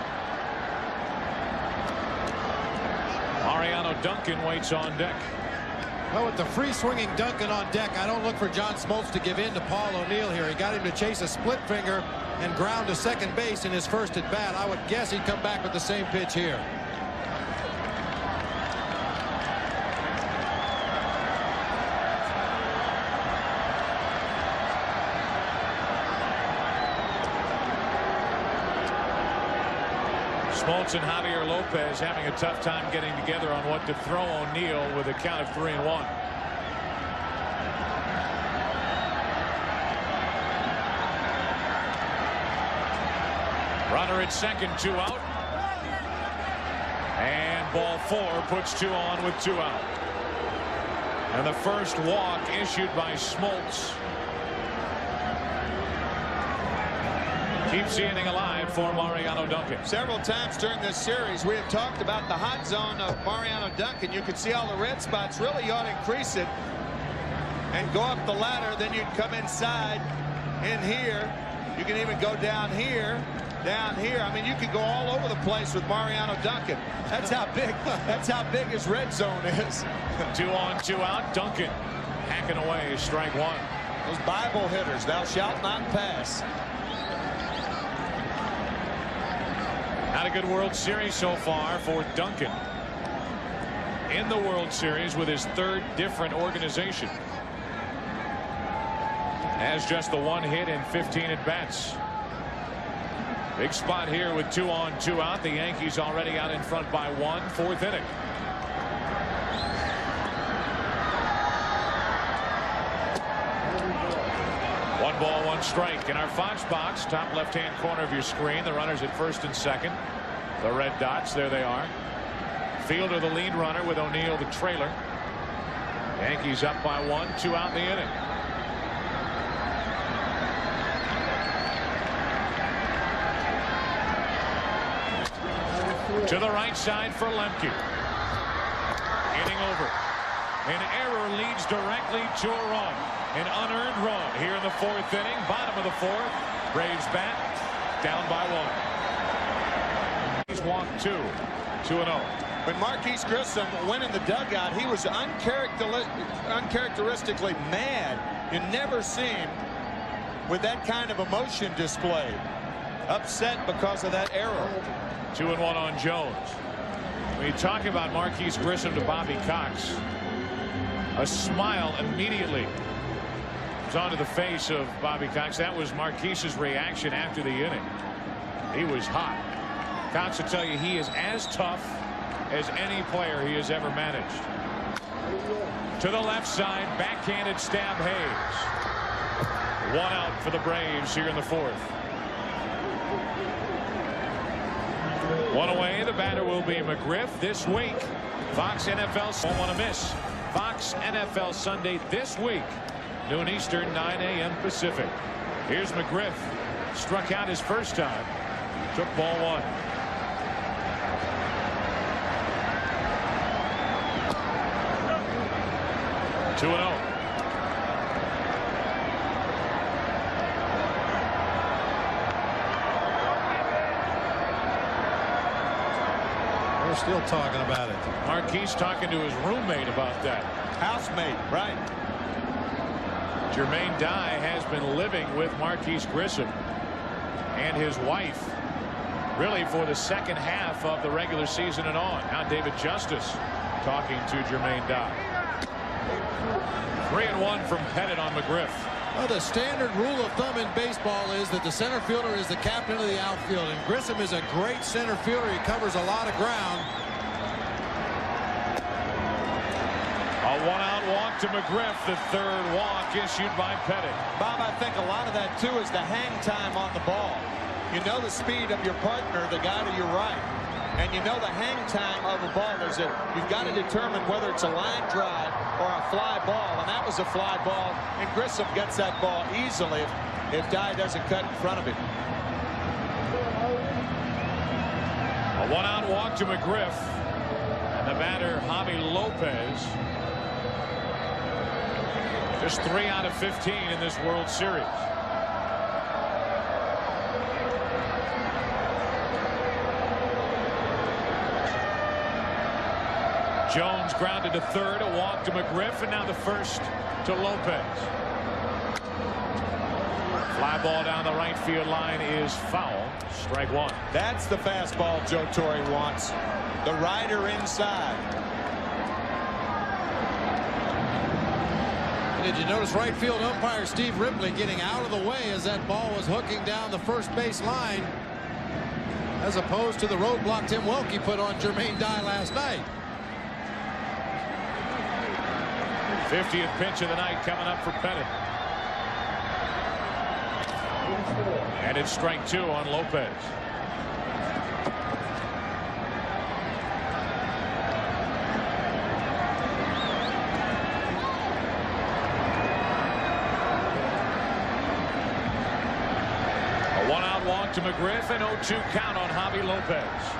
Mariano Duncan waits on deck. Well, with the free swinging Duncan on deck, I don't look for John Smoltz to give in to Paul O'Neill here. He got him to chase a split finger and ground to second base in his first at bat. I would guess he'd come back with the same pitch here. Smoltz and Javier Lopez having a tough time getting together on what to throw O'Neill with a count of 3-1. Runner at second, 2 out. And ball 4 puts 2 on with 2 out. And the first walk issued by Smoltz keeps the inning alive for Mariano Duncan. Several times during this series we have talked about the hot zone of Mariano Duncan. You can see all the red spots. Really, you ought to increase it and go up the ladder. Then you'd come inside in here. You can even go down here. I mean, you can go all over the place with Mariano Duncan. That's how big his red zone is. 2 on, 2 out. Duncan hacking away, strike one. Those Bible hitters, thou shalt not pass. Not a good World Series so far for Duncan. In the World Series with his 3rd different organization. Has just the 1 hit in 15 at-bats. Big spot here with 2 on, 2 out. The Yankees already out in front by 1, 4th inning. One ball, 1 strike. In our Fox box, top left-hand corner of your screen, the runners at first and second. The red dots, there they are. Fielder the lead runner with O'Neill the trailer. Yankees up by 1, 2 out in the inning. To the right side for Lemke. Inning over. An error leads directly to a run. An unearned run here in the 4th inning. Bottom of the 4th. Braves bat down by 1. He's walked 2. 2-0. When Marquise Grissom went in the dugout, he was uncharacteristically mad. You never see him with that kind of emotion displayed. Upset because of that error. 2-1 on Jones. When you talk about Marquise Grissom to Bobby Cox, a smile immediately was onto the face of Bobby Cox. That was Marquise's reaction after the inning. He was hot. Cox will tell you he is as tough as any player he has ever managed. To the left side, backhanded stab Hayes. 1 out for the Braves here in the 4th. 1 away. The batter will be McGriff this week. Fox NFL won't want to miss. Fox NFL Sunday this week. Noon Eastern, 9 a.m. Pacific. Here's McGriff. Struck out his first time. Took ball 1. We're still talking about it. Marquis talking to his roommate about that. Housemate, right? Jermaine Dye has been living with Marquis Grissom and his wife really for the second half of the regular season and on. Now David Justice talking to Jermaine Dye. 3-1 from Pettit on McGriff. Well, the standard rule of thumb in baseball is that the center fielder is the captain of the outfield, and Grissom is a great center fielder. He covers a lot of ground. A one-out walk to McGriff, the third walk issued by Pettit. Bob, I think a lot of that too is the hang time on the ball. You know the speed of your partner, the guy to your right, and you know the hang time of a ball. You've got to determine whether it's a line drive or a fly ball, and that was a fly ball, and Grissom gets that ball easily if Dye doesn't cut in front of him. A one-out walk to McGriff, and the batter Javi Lopez. Just 3 out of 15 in this World Series. Jones grounded to third, a walk to McGriff, and now the first to Lopez. Fly ball down the right field line is foul. Strike one. That's the fastball Joe Torre wants. The rider inside. Did you notice right field umpire Steve Ripley getting out of the way as that ball was hooking down the first base line, as opposed to the roadblock Tim Welke put on Jermaine Dye last night. 50th pitch of the night coming up for Pettit. And it's strike two on Lopez. A one-out walk to McGriff, and 0-2 count on Javi Lopez.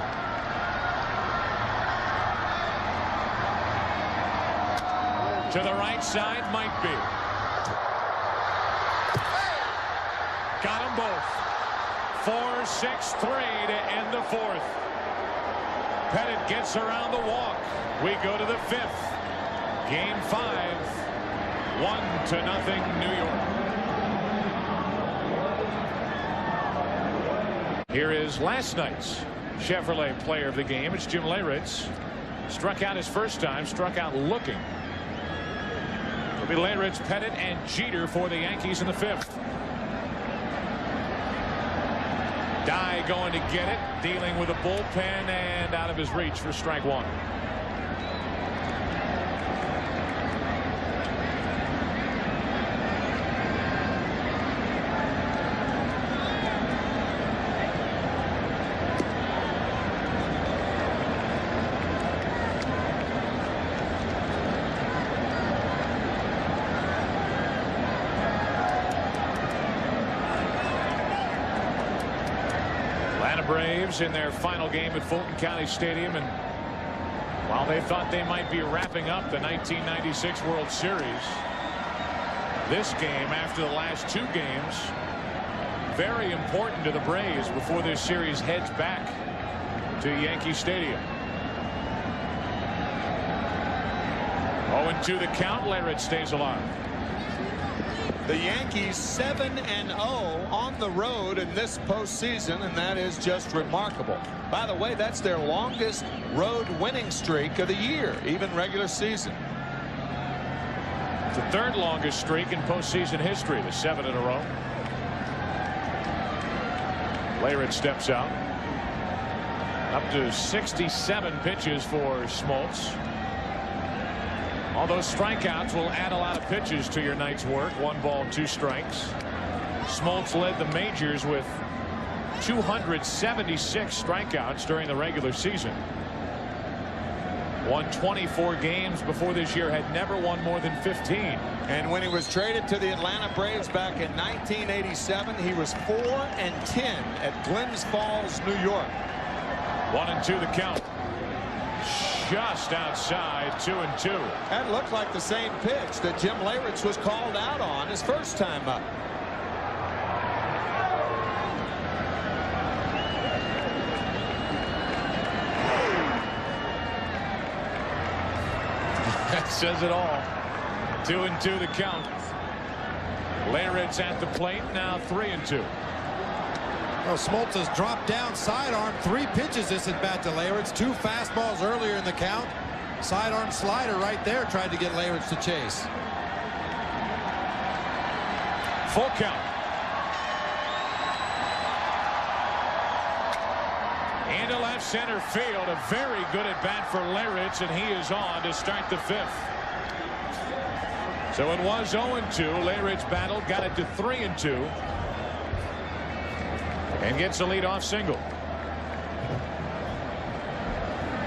To the right side, might be. Got them both. 4-6-3 to end the fourth. Pettit gets around the walk. We go to the fifth. Game 5. 1-0 New York. Here is last night's Chevrolet player of the game. It's Jim Leyritz. Struck out his first time, struck out looking. It'll be Leyritz, Pettit, and Jeter for the Yankees in the fifth. Dye going to get it, dealing with a bullpen, and out of his reach for strike one. Braves in their final game at Fulton County Stadium, and while they thought they might be wrapping up the 1996 World Series, this game, after the last two games, very important to the Braves before this series heads back to Yankee Stadium. 0-2 the count. Leyritz stays alive. The Yankees 7-0 on the road in this postseason, and that is just remarkable. By the way, that's their longest road winning streak of the year, even regular season. The third longest streak in postseason history, the 7 in a row. Leyritz steps out. Up to 67 pitches for Smoltz. All those strikeouts will add a lot of pitches to your night's work. 1 ball, 2 strikes. Smoltz led the majors with 276 strikeouts during the regular season. Won 24 games before this year, had never won more than 15. And when he was traded to the Atlanta Braves back in 1987, he was 4-10 at Glens Falls, New York. 1-2 the count. Just outside, 2-2. That looked like the same pitch that Jim Leyritz was called out on his first time up. That says it all. 2-2 the count. Leyritz at the plate, now 3-2. Well, Smoltz has dropped down sidearm 3 pitches this at bat to Leyritz. 2 fastballs earlier in the count. Sidearm slider right there tried to get Leyritz to chase. Full count. Into left center field. A very good at bat for Leyritz, and he is on to start the 5th. So it was 0-2. Leyritz battled, got it to 3-2. And gets a leadoff single.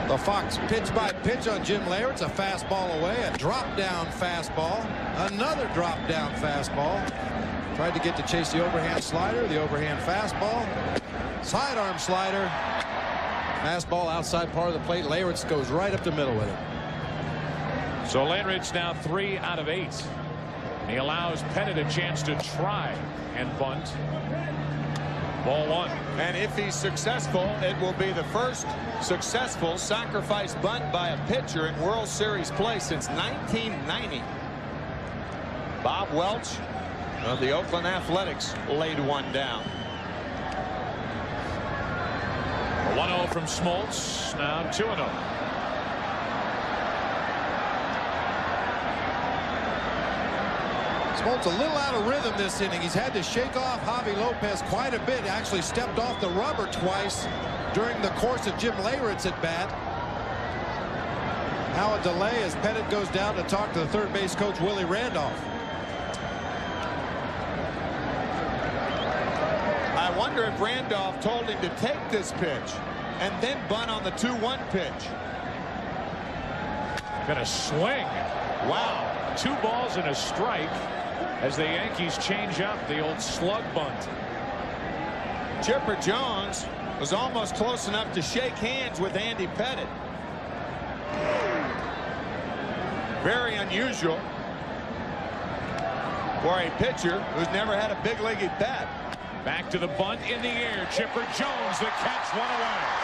The Fox pitch by pitch on Jim Leyritz. A fastball away. A drop down fastball. Another drop down fastball. Tried to get to chase the overhand slider. The overhand fastball. Sidearm slider. Fastball outside part of the plate. Leyritz goes right up the middle with it. So Leyritz now 3 out of 8. And he allows Pettit a chance to try and bunt. Ball 1. And if he's successful, it will be the first successful sacrifice bunt by a pitcher in World Series play since 1990. Bob Welch of the Oakland Athletics laid one down. 1-0 from Smoltz. Now 2-0. Smoltz a little out of rhythm this inning. He's had to shake off Javi Lopez quite a bit. Actually stepped off the rubber twice during the course of Jim Leyritz at bat. Now a delay as Pettit goes down to talk to the third base coach Willie Randolph. I wonder if Randolph told him to take this pitch and then bunt on the 2-1 pitch. Gonna swing. Wow. 2 balls and a strike as the Yankees change up the old slug bunt. Chipper Jones was almost close enough to shake hands with Andy Pettit. Very unusual for a pitcher who's never had a big league at bat. Back to the bunt in the air. Chipper Jones, the catch, 1 away.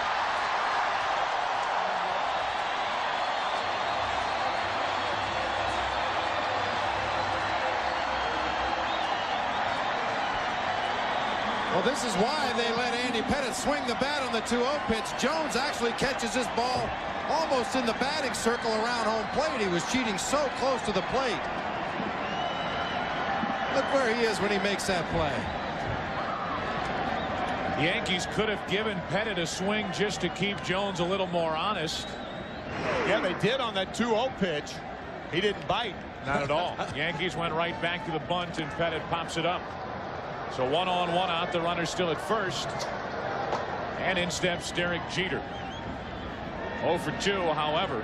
Well, this is why they let Andy Pettit swing the bat on the 2-0 pitch. Jones actually catches this ball almost in the batting circle around home plate. He was cheating so close to the plate. Look where he is when he makes that play. The Yankees could have given Pettit a swing just to keep Jones a little more honest. Yeah, they did on that 2-0 pitch. He didn't bite. Not at all. Yankees went right back to the bunt, and Pettit pops it up. So 1 on, 1 out. The runner still at first. And in steps Derek Jeter. 0 for 2, however.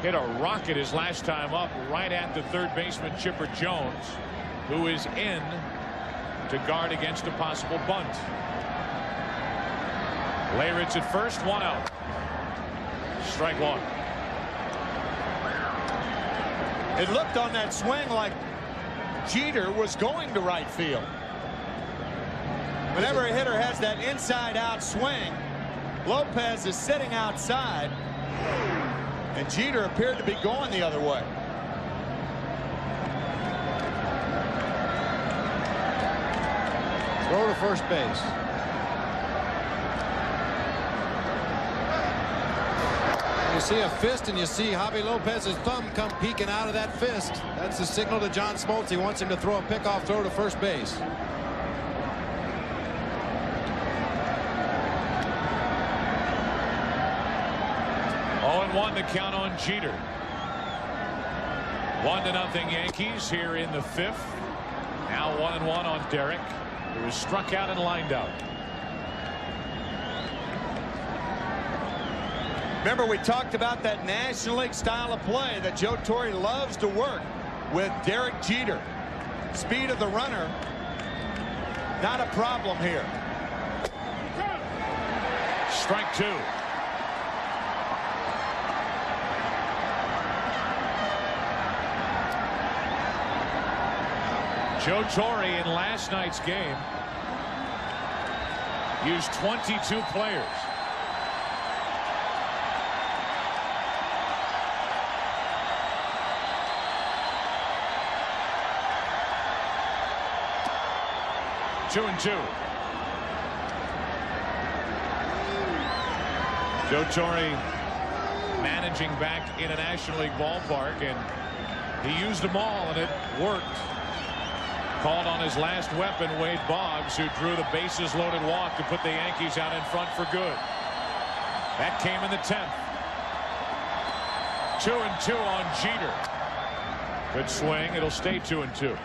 Hit a rocket his last time up right at the third baseman Chipper Jones, who is in to guard against a possible bunt. Leyritz at first, 1 out. Strike 1. It looked on that swing like Jeter was going to right field. Whenever a hitter has that inside-out swing, Lopez is sitting outside, and Jeter appeared to be going the other way. Throw to first base. You see a fist, and you see Javi Lopez's thumb come peeking out of that fist. That's the signal to John Smoltz. He wants him to throw a pickoff throw to first base. And 1 to count on Jeter. 1-0 Yankees here in the 5th. Now 1-1 on Derek, who was struck out and lined out. Remember, we talked about that National League style of play that Joe Torre loves to work with Derek Jeter. Speed of the runner, not a problem here. Strike 2. Joe Torre in last night's game used 22 players. 2-2. Joe Torre managing back in a National League ballpark, and he used them all, and it worked. Called on his last weapon, Wade Boggs, who drew the bases loaded walk to put the Yankees out in front for good. That came in the 10th. 2-2 on Jeter. Good swing. It'll stay 2-2.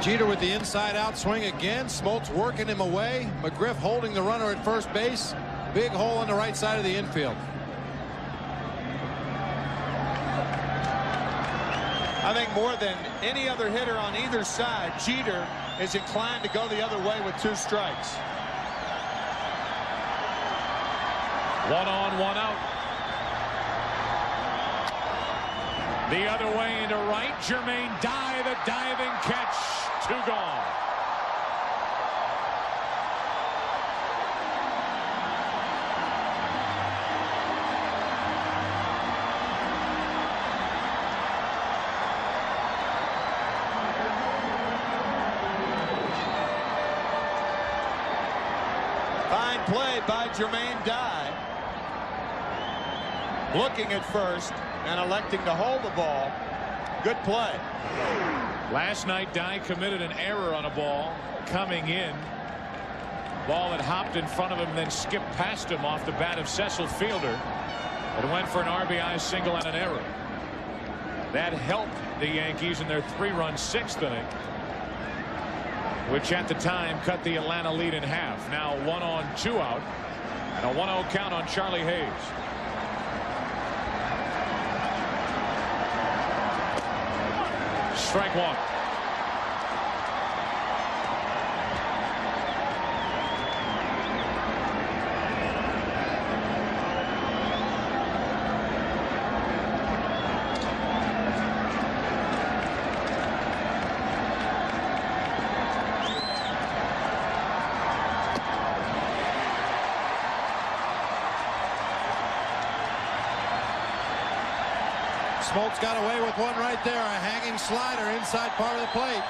Jeter with the inside out swing again. Smoltz working him away. McGriff holding the runner at first base. Big hole on the right side of the infield. I think more than any other hitter on either side, Jeter is inclined to go the other way with 2 strikes. 1 on, 1 out. The other way into right. Jermaine Dye, the diving catch. 2 gone. Fine play by Jermaine Dye. Looking at first and electing to hold the ball. Good play. Last night, Dye committed an error on a ball coming in. Ball that hopped in front of him, then skipped past him off the bat of Cecil Fielder. It went for an RBI single and an error. That helped the Yankees in their 3-run 6th inning, which at the time cut the Atlanta lead in half. Now 1 on, 2 out, and a 1-0 count on Charlie Hayes. Strike 1. Smoltz got away with one right there. A hanging slider inside part of the plate.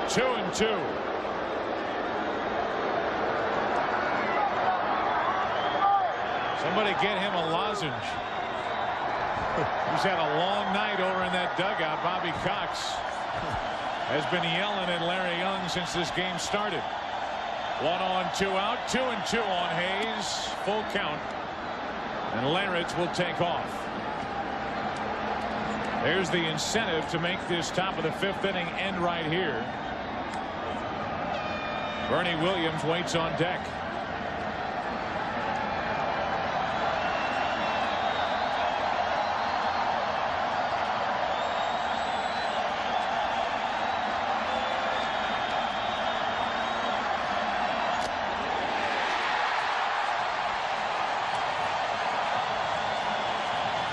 2-2. Somebody get him a lozenge. He's had a long night over in that dugout. Bobby Cox has been yelling at Larry Young since this game started. 1 on, 2 out. 2-2 on Hayes. Full count. And Larich will take off. There's the incentive to make this top of the 5th inning end right here. Bernie Williams waits on deck.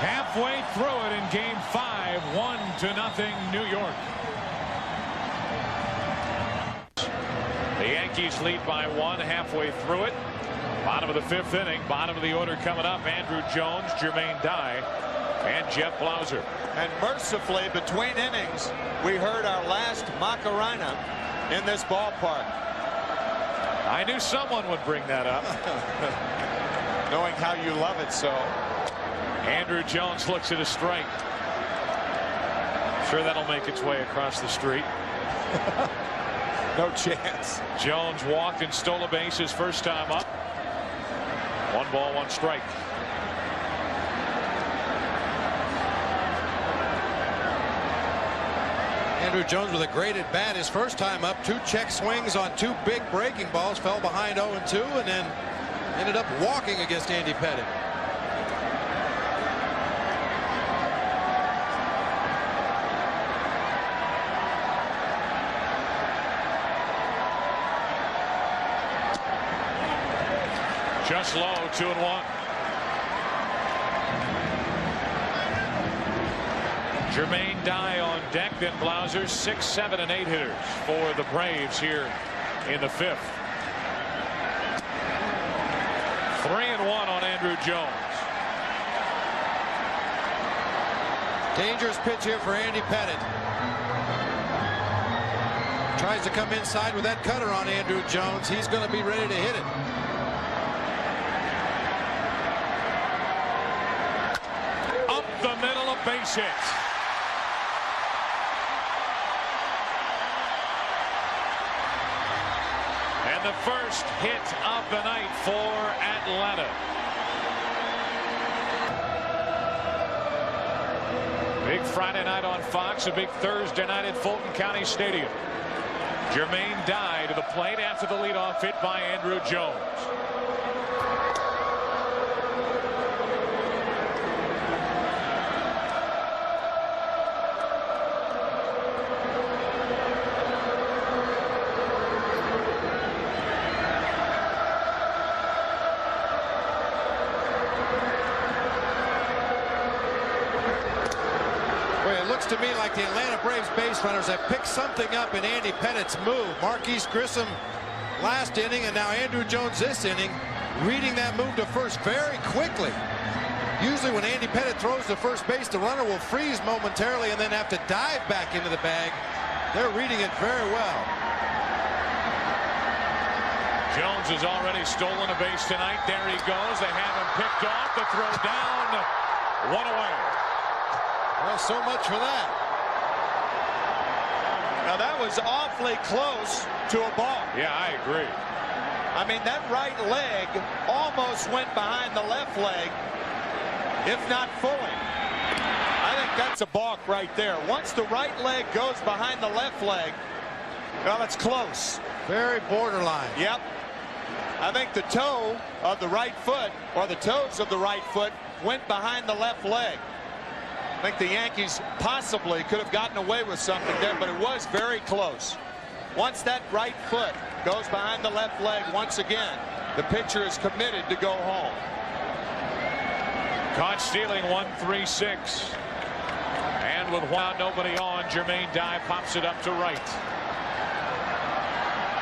Halfway through it in game 5, 1-0 New York. The Yankees lead by 1 halfway through it. Bottom of the 5th inning, bottom of the order coming up. Andrew Jones, Jermaine Dye, and Jeff Blauser. And mercifully, between innings, we heard our last Macarena in this ballpark. I knew someone would bring that up. Knowing how you love it so. Andrew Jones looks at a strike. Sure that'll make its way across the street. No chance. Jones walked and stole a base his first time up. 1 ball, 1 strike. Andrew Jones with a great at bat his first time up. 2 check swings on 2 big breaking balls. Fell behind 0-2 and then ended up walking against Andy Pettitte. Just low, 2-1. Jermaine Dye on deck, then Blauser, 6, 7, and 8 hitters for the Braves here in the 5th. 3-1 on Andrew Jones. Dangerous pitch here for Andy Pettitte. Tries to come inside with that cutter on Andrew Jones. He's going to be ready to hit it. Up the middle, a base hit. And the first hit of the night for Atlanta. Big Friday night on Fox, a big Thursday night at Fulton County Stadium. Jermaine Dye to the plate after the leadoff hit by Andrew Jones. To me, like the Atlanta Braves base runners have picked something up in Andy Pettitte's move. Marquise Grissom last inning, and now Andrew Jones this inning, reading that move to first very quickly. Usually when Andy Pettitte throws to first base, the runner will freeze momentarily and then have to dive back into the bag. They're reading it very well. Jones has already stolen a base tonight. There he goes. They have him picked off. The throw down. 1 away. Well, so much for that. Now that was awfully close to a ball. Yeah, I agree. I mean, that right leg almost went behind the left leg, if not fully. I think that's a balk right there. Once the right leg goes behind the left leg, well, it's close. Very borderline. Yep. I think the toe of the right foot, or the toes of the right foot, went behind the left leg. I think the Yankees possibly could have gotten away with something there, but it was very close. Once that right foot goes behind the left leg once again, the pitcher is committed to go home. Caught stealing, 1-3-6. And with one out, nobody on, Jermaine Dye pops it up to right.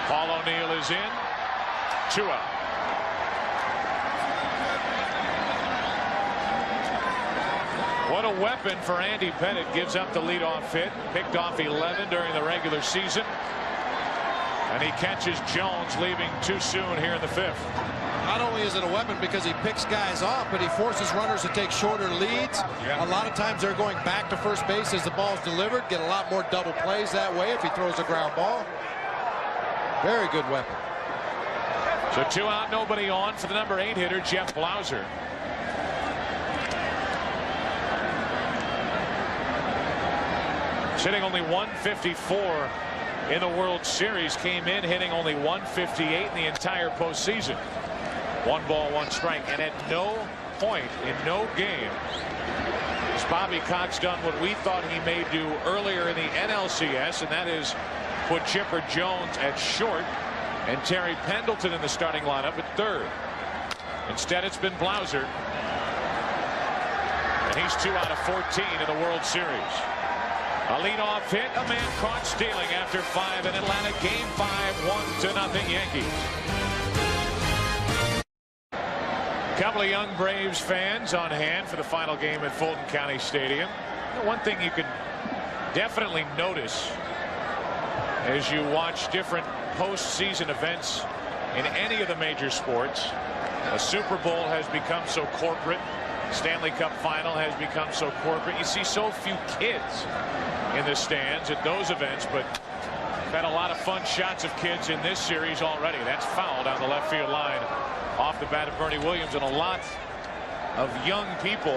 Paul O'Neill is in. 2 out. What a weapon for Andy Pettitte. Gives up the leadoff hit. Picked off 11 during the regular season. And he catches Jones, leaving too soon here in the 5th. Not only is it a weapon because he picks guys off, but he forces runners to take shorter leads. Yeah. A lot of times they're going back to first base as the ball's delivered. Get a lot more double plays that way if he throws a ground ball. Very good weapon. So 2 out, nobody on for the number 8 hitter, Jeff Blauser. Hitting only 154 in the World Series. Came in hitting only 158 in the entire postseason. 1 ball, 1 strike. And at no point in no game has Bobby Cox done what we thought he may do earlier in the NLCS, and that is put Chipper Jones at short and Terry Pendleton in the starting lineup at third. Instead, it's been Blauser. And he's 2 out of 14 in the World Series. A leadoff hit, a man caught stealing after 5 in Atlanta. Game 5, 1-0 Yankees. A couple of young Braves fans on hand for the final game at Fulton County Stadium. One thing you can definitely notice as you watch different postseason events in any of the major sports, a Super Bowl has become so corporate. Stanley Cup final has become so corporate. You see so few kids in the stands at those events, but we've had a lot of fun shots of kids in this series already. That's foul down the left field line off the bat of Bernie Williams, and a lot of young people,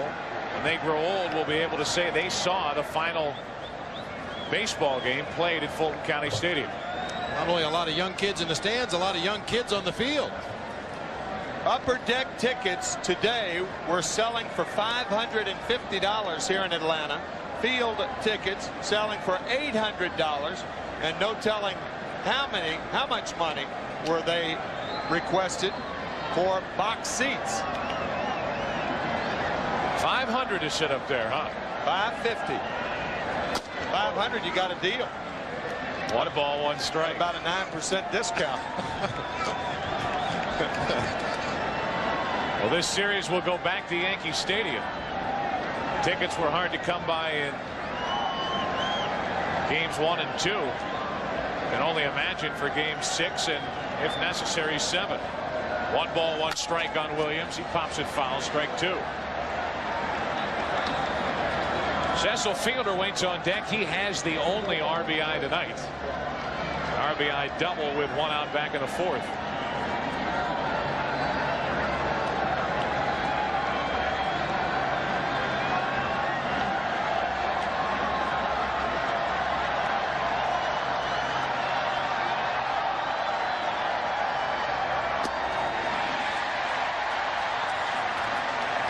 when they grow old, will be able to say they saw the final baseball game played at Fulton County Stadium. Not only a lot of young kids in the stands, a lot of young kids on the field. Upper deck tickets today were selling for $550 here in Atlanta. Field tickets selling for $800, and no telling how much money were they requested for box seats. 500 is set up there, huh? 550. 500, you got a deal. 1 ball, 1 strike. About a 9% discount. Well, this series will go back to Yankee Stadium. Tickets were hard to come by in games 1 and 2. Can only imagine for games 6 and, if necessary, 7. 1 ball, 1 strike on Williams. He pops it foul, strike 2. Cecil Fielder waits on deck. He has the only RBI tonight. An RBI double with 1 out back in the 4th.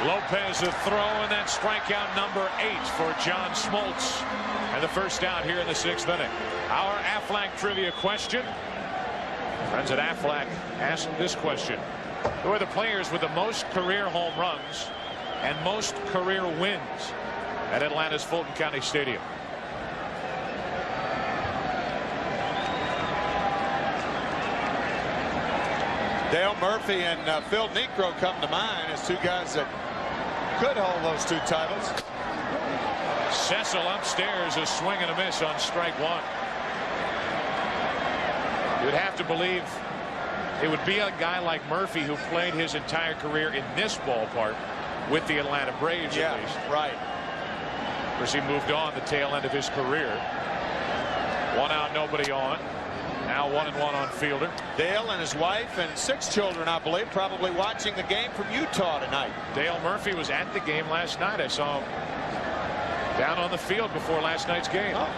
Lopez a throw, and then strikeout number 8 for John Smoltz. And the first out here in the 6th inning. Our Aflac trivia question. Friends at Aflac asked this question. Who are the players with the most career home runs and most career wins at Atlanta's Fulton County Stadium? Dale Murphy and Phil Niekro come to mind as 2 guys that could hold those 2 titles. Cecil upstairs, a swing and a miss on strike 1. You'd have to believe it would be a guy like Murphy who played his entire career in this ballpark with the Atlanta Braves, at least. Right. Of course, he moved on the tail end of his career. 1 out, nobody on. Now 1-1 on Fielder. Dale and his wife and 6 children, I believe, probably watching the game from Utah tonight. Dale Murphy was at the game last night. I saw him down on the field before last night's game. Oh.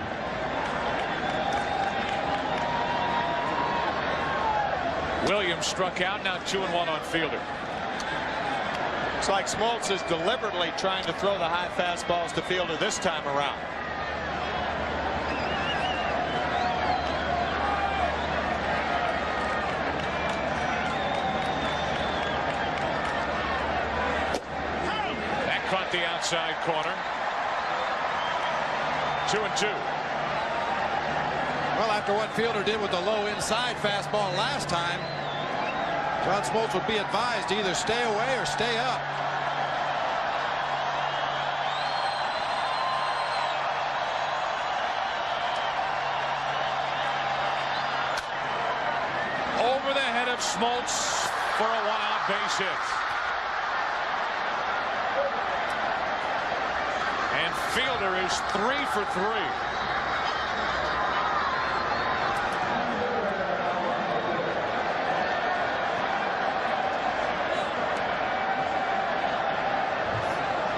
Williams struck out. Now 2-1 on Fielder. It's like Smoltz is deliberately trying to throw the high fastballs to Fielder this time around. Caught the outside corner. 2-2. Well, after what Fielder did with the low inside fastball last time, John Smoltz would be advised to either stay away or stay up. Over the head of Smoltz for a 1-out base hit. And Fielder is 3 for 3.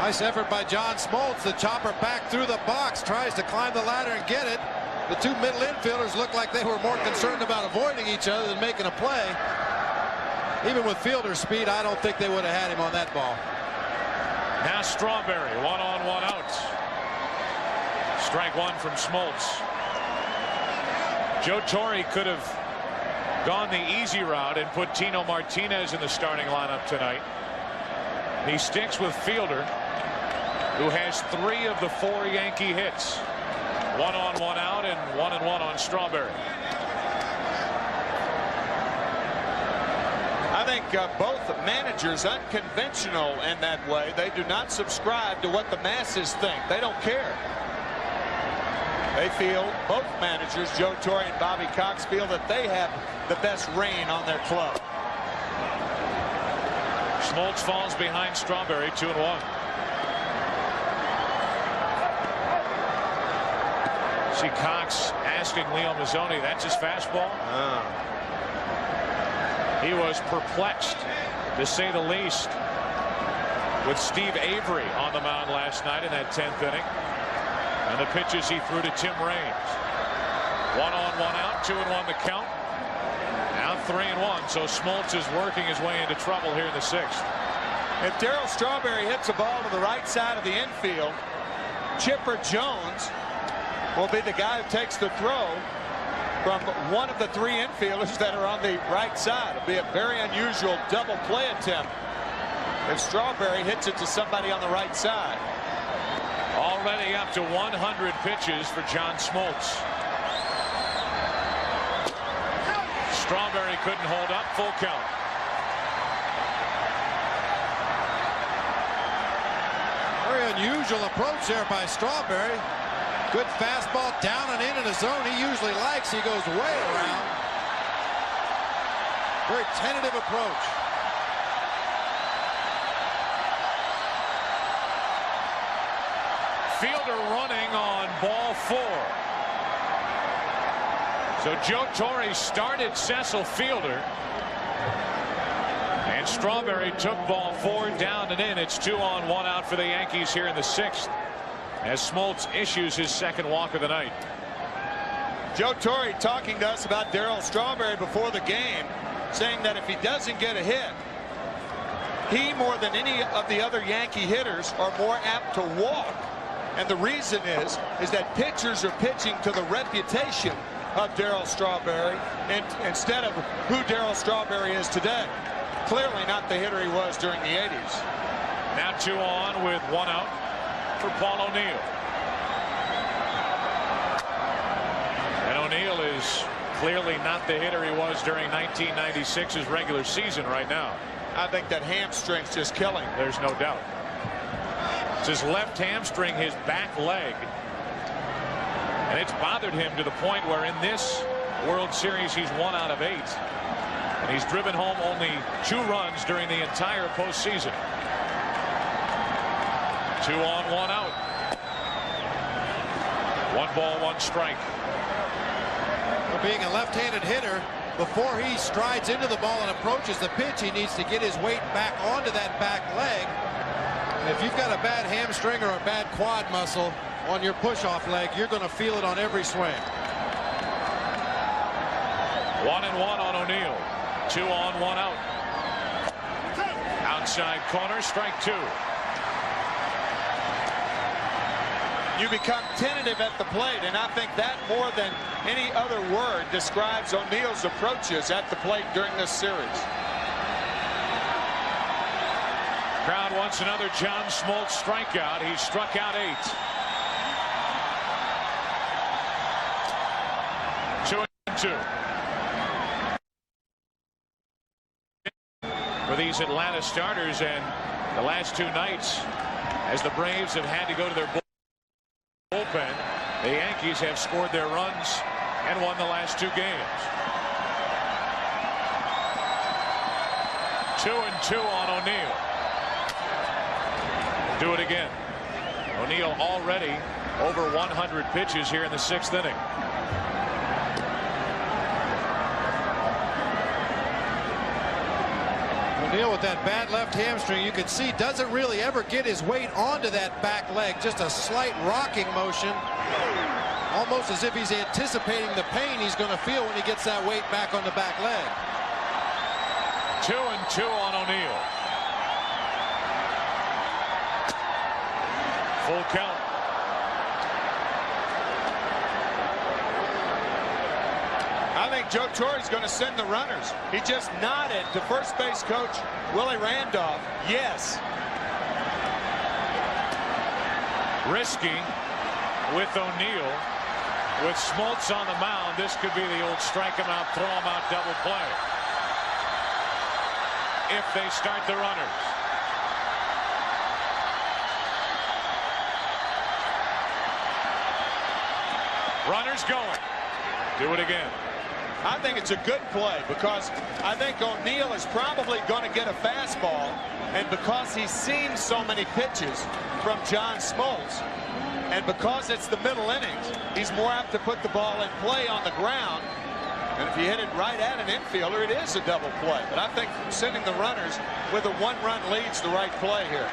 Nice effort by John Smoltz. The chopper back through the box, tries to climb the ladder and get it. The 2 middle infielders looked like they were more concerned about avoiding each other than making a play. Even with Fielder's speed, I don't think they would have had him on that ball. Now Strawberry, 1 on, 1 out. Strike 1 from Smoltz. Joe Torre could have gone the easy route and put Tino Martinez in the starting lineup tonight. He sticks with Fielder, who has 3 of the 4 Yankee hits. 1 on, 1 out, and 1-1 on Strawberry. I think both managers unconventional in that way. They do not subscribe to what the masses think. They don't care. They feel, both managers, Joe Torre and Bobby Cox, feel that they have the best reign on their club. Smoltz falls behind Strawberry, 2-1. See Cox asking Leo Mazzoni, that's his fastball? He was perplexed, to say the least, with Steve Avery on the mound last night in that 10th inning. And the pitches he threw to Tim Raines. 1 on, 1 out, 2-1 the count. Now 3-1, so Smoltz is working his way into trouble here in the 6th. If Darryl Strawberry hits a ball to the right side of the infield, Chipper Jones will be the guy who takes the throw. from one of the three infielders that are on the right side. It'll be a very unusual double play attempt if Strawberry hits it to somebody on the right side. Already up to 100 pitches for John Smoltz. Strawberry couldn't hold up. Full count. Very unusual approach there by Strawberry. Good fastball down and in a zone he usually likes. He goes way around. Very tentative approach. Fielder running on ball 4. So Joe Torre started Cecil Fielder. And Strawberry took ball 4 down and in. It's 2 on 1 out for the Yankees here in the 6th. As Smoltz issues his second walk of the night. Joe Torre talking to us about Darryl Strawberry before the game, saying that if he doesn't get a hit, he more than any of the other Yankee hitters are more apt to walk. And the reason is that pitchers are pitching to the reputation of Darryl Strawberry and instead of who Darryl Strawberry is today. Clearly not the hitter he was during the 80s. Now 2 on with 1 out for Paul O'Neill. And O'Neill is clearly not the hitter he was during 1996's regular season right now. I think that hamstring's just killing him. There's no doubt. It's his left hamstring, his back leg. And it's bothered him to the point where in this World Series he's 1 out of 8. And he's driven home only 2 runs during the entire postseason. 2 on 1 out. 1 ball 1 strike. Well, being a left-handed hitter, before he strides into the ball and approaches the pitch, he needs to get his weight back onto that back leg. And if you've got a bad hamstring or a bad quad muscle on your push-off leg, you're going to feel it on every swing. 1-1 on O'Neill. 2 on 1 out. Outside corner, strike 2. You become tentative at the plate, and I think that more than any other word describes O'Neill's approaches at the plate during this series. Crowd wants another John Smoltz strikeout. He struck out 8. 2-2. For these Atlanta starters, and the last 2 nights, as the Braves have had to go to their bullpen, the Yankees have scored their runs and won the last 2 games. 2-2 on O'Neill. Do it again. O'Neill already over 100 pitches here in the 6th inning. O'Neill with that bad left hamstring, you can see doesn't really ever get his weight onto that back leg. Just a slight rocking motion, almost as if he's anticipating the pain he's going to feel when he gets that weight back on the back leg. 2-2 on O'Neill. Full count. I think Joe Torre is going to send the runners. He just nodded to first base coach Willie Randolph. Yes. Risky with O'Neill. With Smoltz on the mound, this could be the old strike him out, throw him out double play. If they start the runners. Runners going. Do it again. I think it's a good play because I think O'Neill is probably going to get a fastball, and because he's seen so many pitches from John Smoltz, and because it's the middle innings, he's more apt to put the ball in play on the ground. And if you hit it right at an infielder, it is a double play. But I think sending the runners with a 1-run lead's the right play here.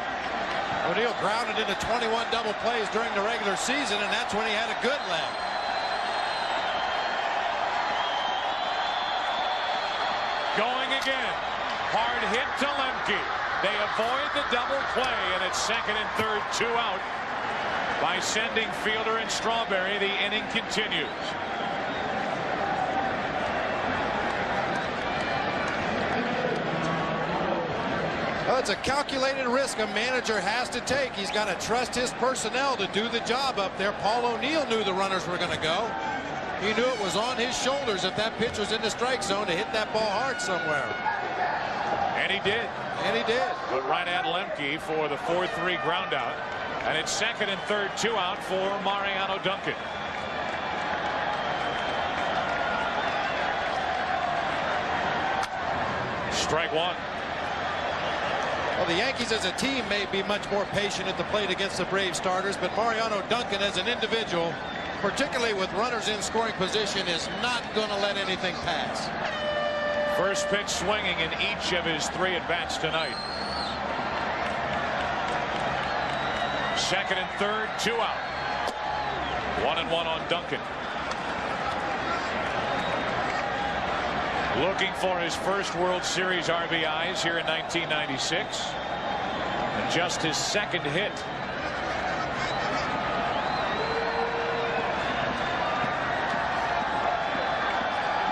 O'Neill grounded into 21 double plays during the regular season, and that's when he had a good leg. Going again. Hard hit to Lemke. They avoid the double play, and it's 2nd and 3rd, 2 out. By sending Fielder and Strawberry, the inning continues. That's a calculated risk a manager has to take. He's got to trust his personnel to do the job up there. Paul O'Neill knew the runners were going to go. He knew it was on his shoulders if that pitch was in the strike zone to hit that ball hard somewhere. And he did. And he did. But right at Lemke for the 4-3 ground out. And it's second and third, 2 out for Mariano Duncan. Strike one. Well, the Yankees as a team may be much more patient at the plate against the Brave starters, but Mariano Duncan as an individual, particularly with runners in scoring position, is not going to let anything pass. First pitch swinging in each of his 3 at-bats tonight. Second and third, 2 out. 1-1 on Duncan. Looking for his first World Series RBIs here in 1996. And just his second hit.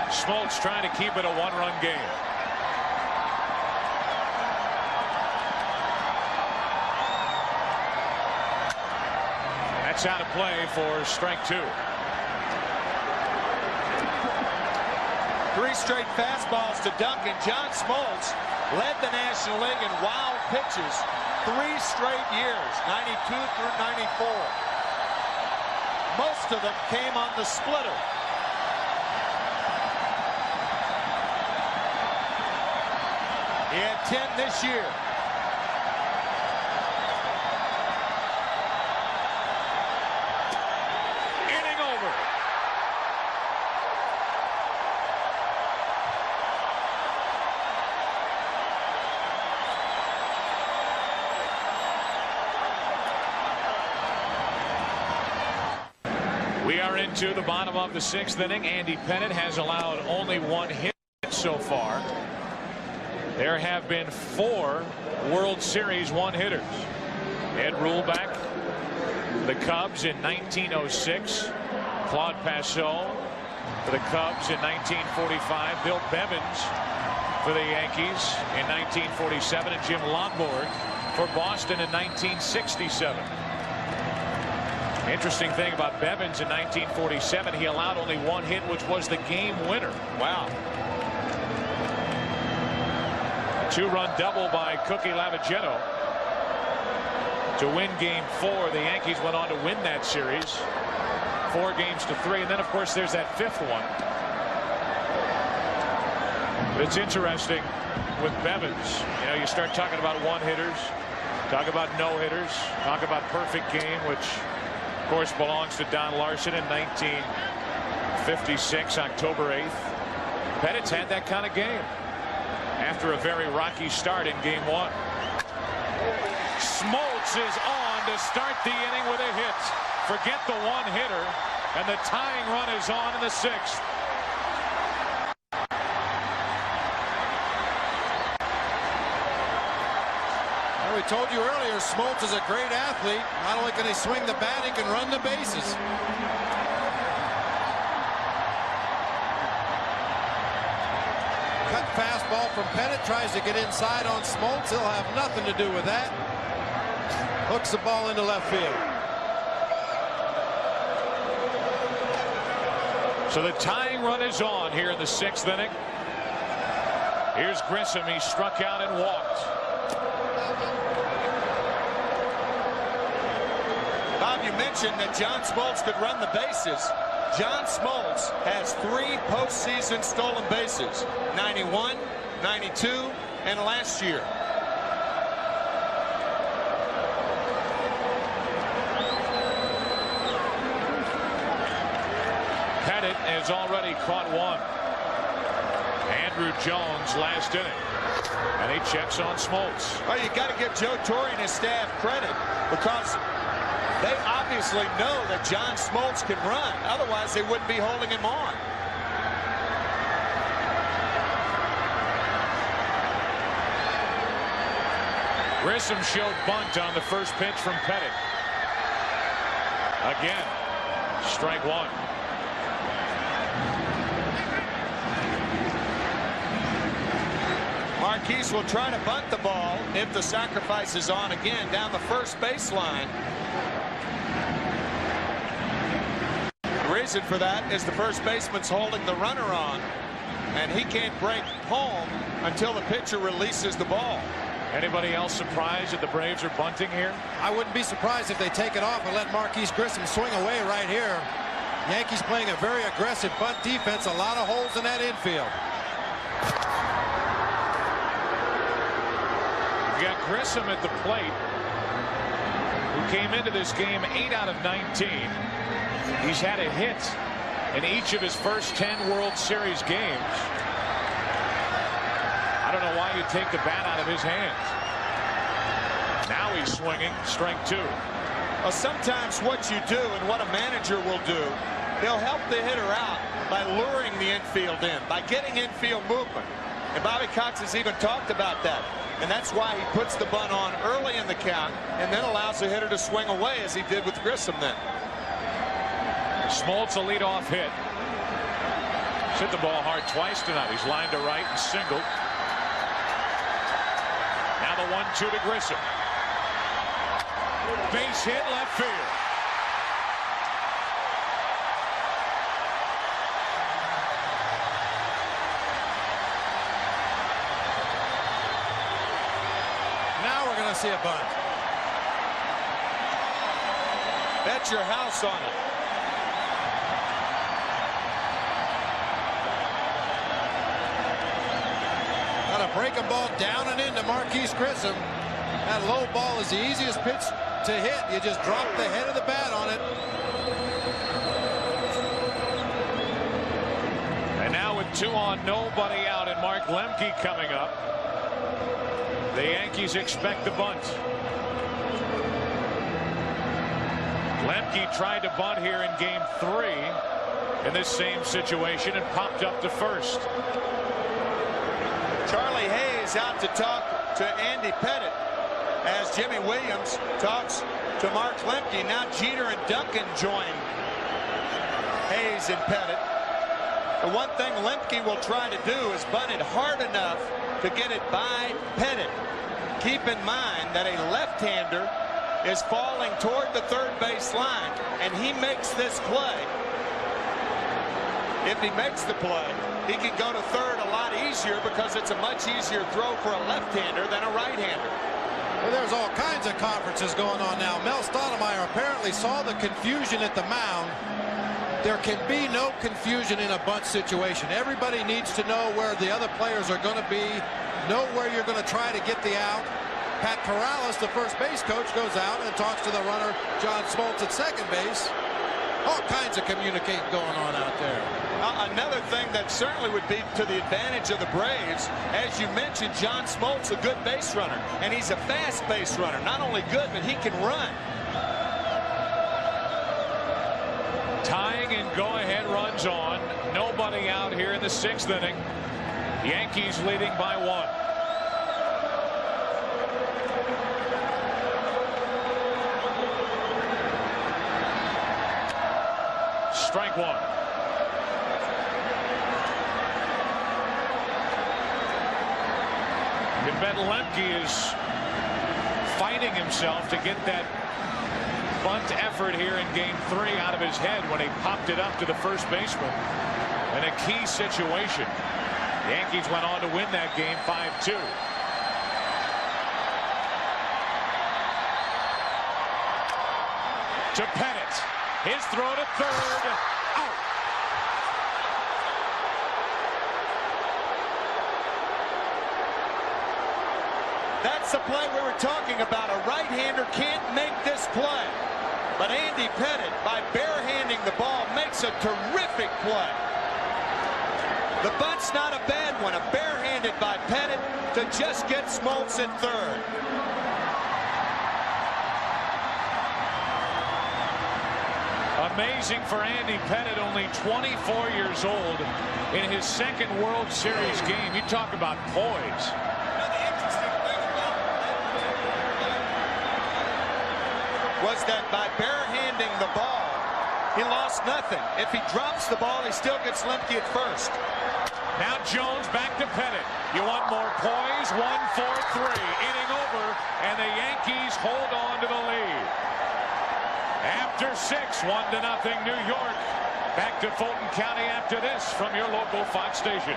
Smoltz trying to keep it a 1-run game. That's out of play for strike 2. 3 straight fastballs to Duncan. John Smoltz led the National League in wild pitches 3 straight years, 92 through 94. Most of them came on the splitter. He had 10 this year. Inning over. We are into the bottom of the 6th inning. Andy Pettitte has allowed only 1 hit so far. There have been 4 World Series one-hitters. Ed Ruleback for the Cubs in 1906. Claude Passot for the Cubs in 1945. Bill Bevins for the Yankees in 1947. And Jim Lonborg for Boston in 1967. Interesting thing about Bevins in 1947, he allowed only 1 hit, which was the game winner. Wow. 2-run double by Cookie Lavagetto to win game 4. The Yankees went on to win that series 4-3. And then, of course, there's that 5th one. But it's interesting with Bevins. You know, you start talking about one-hitters, talk about no-hitters, talk about perfect game, which, of course, belongs to Don Larson in 1956, October 8th. Pettitte's had that kind of game after a very rocky start in game 1. Smoltz is on to start the inning with a hit. Forget the one-hitter, and the tying run is on in the 6th. Well, we told you earlier, Smoltz is a great athlete. Not only can he swing the bat, he can run the bases. Cut fastball from Pettitte, tries to get inside on Smoltz. He'll have nothing to do with that. Hooks the ball into left field. So the tying run is on here in the 6th inning. Here's Grissom. He struck out and walked. Bob, you mentioned that John Smoltz could run the bases. John Smoltz has 3 postseason stolen bases, 91, 92, and last year. Pettitte has already caught 1. Andrew Jones last inning. And he checks on Smoltz. Well, you got to give Joe Torre and his staff credit because they obviously know that John Smoltz can run. Otherwise, they wouldn't be holding him on. Grissom showed bunt on the first pitch from Pettitte. Again, strike 1. Mark, Marquise will try to bunt the ball if the sacrifice is on again down the first baseline. The reason for that is the first baseman's holding the runner on, and he can't break home until the pitcher releases the ball. Anybody else surprised that the Braves are bunting here? I wouldn't be surprised if they take it off and let Marquise Grissom swing away right here. Yankees playing a very aggressive bunt defense. A lot of holes in that infield. We got Grissom at the plate, who came into this game 8 out of 19. He's had a hit in each of his first 10 World Series games. I don't know why you take the bat out of his hands. Now he's swinging, strike 2. Well, sometimes what you do and what a manager will do, they'll help the hitter out by luring the infield in, by getting infield movement. And Bobby Cox has even talked about that. And that's why he puts the bunt on early in the count and then allows the hitter to swing away, as he did with Grissom then. Smoltz a leadoff hit. He's hit the ball hard twice tonight. He's lined to right and singled. Now the 1-2 to Grissom. Base hit left field. Now we're going to see a bunt. Bet your house on it. Got a breaking ball down and into Marquise Grissom. That low ball is the easiest pitch to hit. You just drop the head of the bat on it. And now with 2 on, nobody out, and Mark Lemke coming up. The Yankees expect the bunt. Lemke tried to bunt here in game 3 in this same situation and popped up to first. Charlie Hayes out to talk to Andy Pettit as Jimmy Williams talks to Mark Lemke. Now Jeter and Duncan join Hayes and Pettit. The one thing Lemke will try to do is bunt it hard enough to get it by Pettit. Keep in mind that a left-hander is falling toward the third base line, and he makes this play. If he makes the play, he can go to third a lot easier because it's a much easier throw for a left-hander than a right-hander. Well, there's all kinds of conferences going on now. Mel Stottlemyre apparently saw the confusion at the mound. There can be no confusion in a bunt situation. Everybody needs to know where the other players are going to be, know where you're going to try to get the out. Pat Corrales, the first base coach, goes out and talks to the runner, John Smoltz, at second base. All kinds of communicating going on out there. Another thing that certainly would be to the advantage of the Braves, as you mentioned, John Smoltz, a good base runner, and he's a fast base runner. Not only good, but he can run. Tying and go-ahead runs on. Nobody out here in the 6th inning. Yankees leading by 1. Strike 1. You bet Lemke is fighting himself to get that bunt effort here in game 3 out of his head when he popped it up to the first baseman in a key situation. The Yankees went on to win that game 5-2. To Pettit. His throw to third. Out. That's the play we were talking about. A right-hander can't make this play. But Andy Pettit, by barehanding the ball, makes a terrific play. The bunt's not a bad one. A barehanded by Pettit to just get Smoltz at third. Amazing for Andy Pettit, only 24 years old, in his 2nd World Series game. You talk about poise. Was that by barehanding the ball, he lost nothing. If he drops the ball, he still gets Lemke at first. Now Jones back to Pettit. You want more poise? 1-4-3. Inning over, and the Yankees hold on to the lead. After 6, 1-0 New York. Back to Fulton County after this from your local Fox station.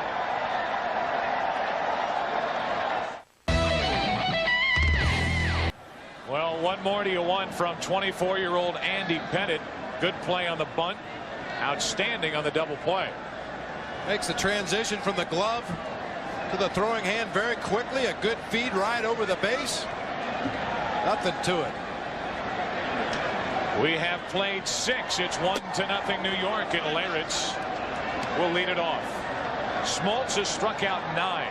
Well, what more do you want from 24-year-old Andy Pettit? Good play on the bunt. Outstanding on the double play. Makes the transition from the glove to the throwing hand very quickly. A good feed right over the base. Nothing to it. We have played 6. It's 1-0 New York, and Leyritz will lead it off. Smoltz has struck out 9.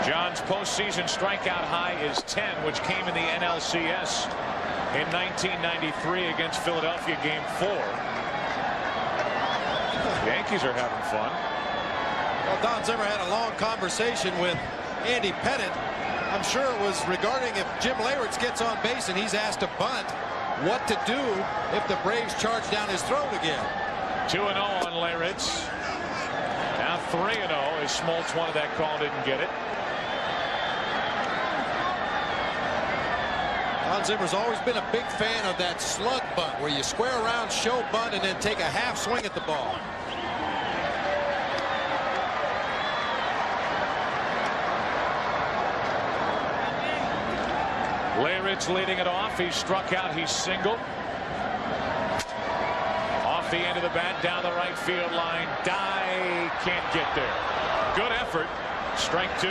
John's postseason strikeout high is 10, which came in the NLCS in 1993 against Philadelphia, Game 4. The Yankees are having fun. Well, Don Zimmer had a long conversation with Andy Pettit. I'm sure it was regarding if Jim Leyritz gets on base and he's asked to bunt, what to do if the Braves charge down his throat again. 2-0 on Leyritz. Now 3-0 as Smoltz wanted that call, didn't get it. Don Zimmer's always been a big fan of that slug bunt where you square around, show bunt, and then take a half swing at the ball. Leyritz leading it off. He's struck out. He's singled. Off the end of the bat, down the right field line. Die, can't get there. Good effort. Strike 2.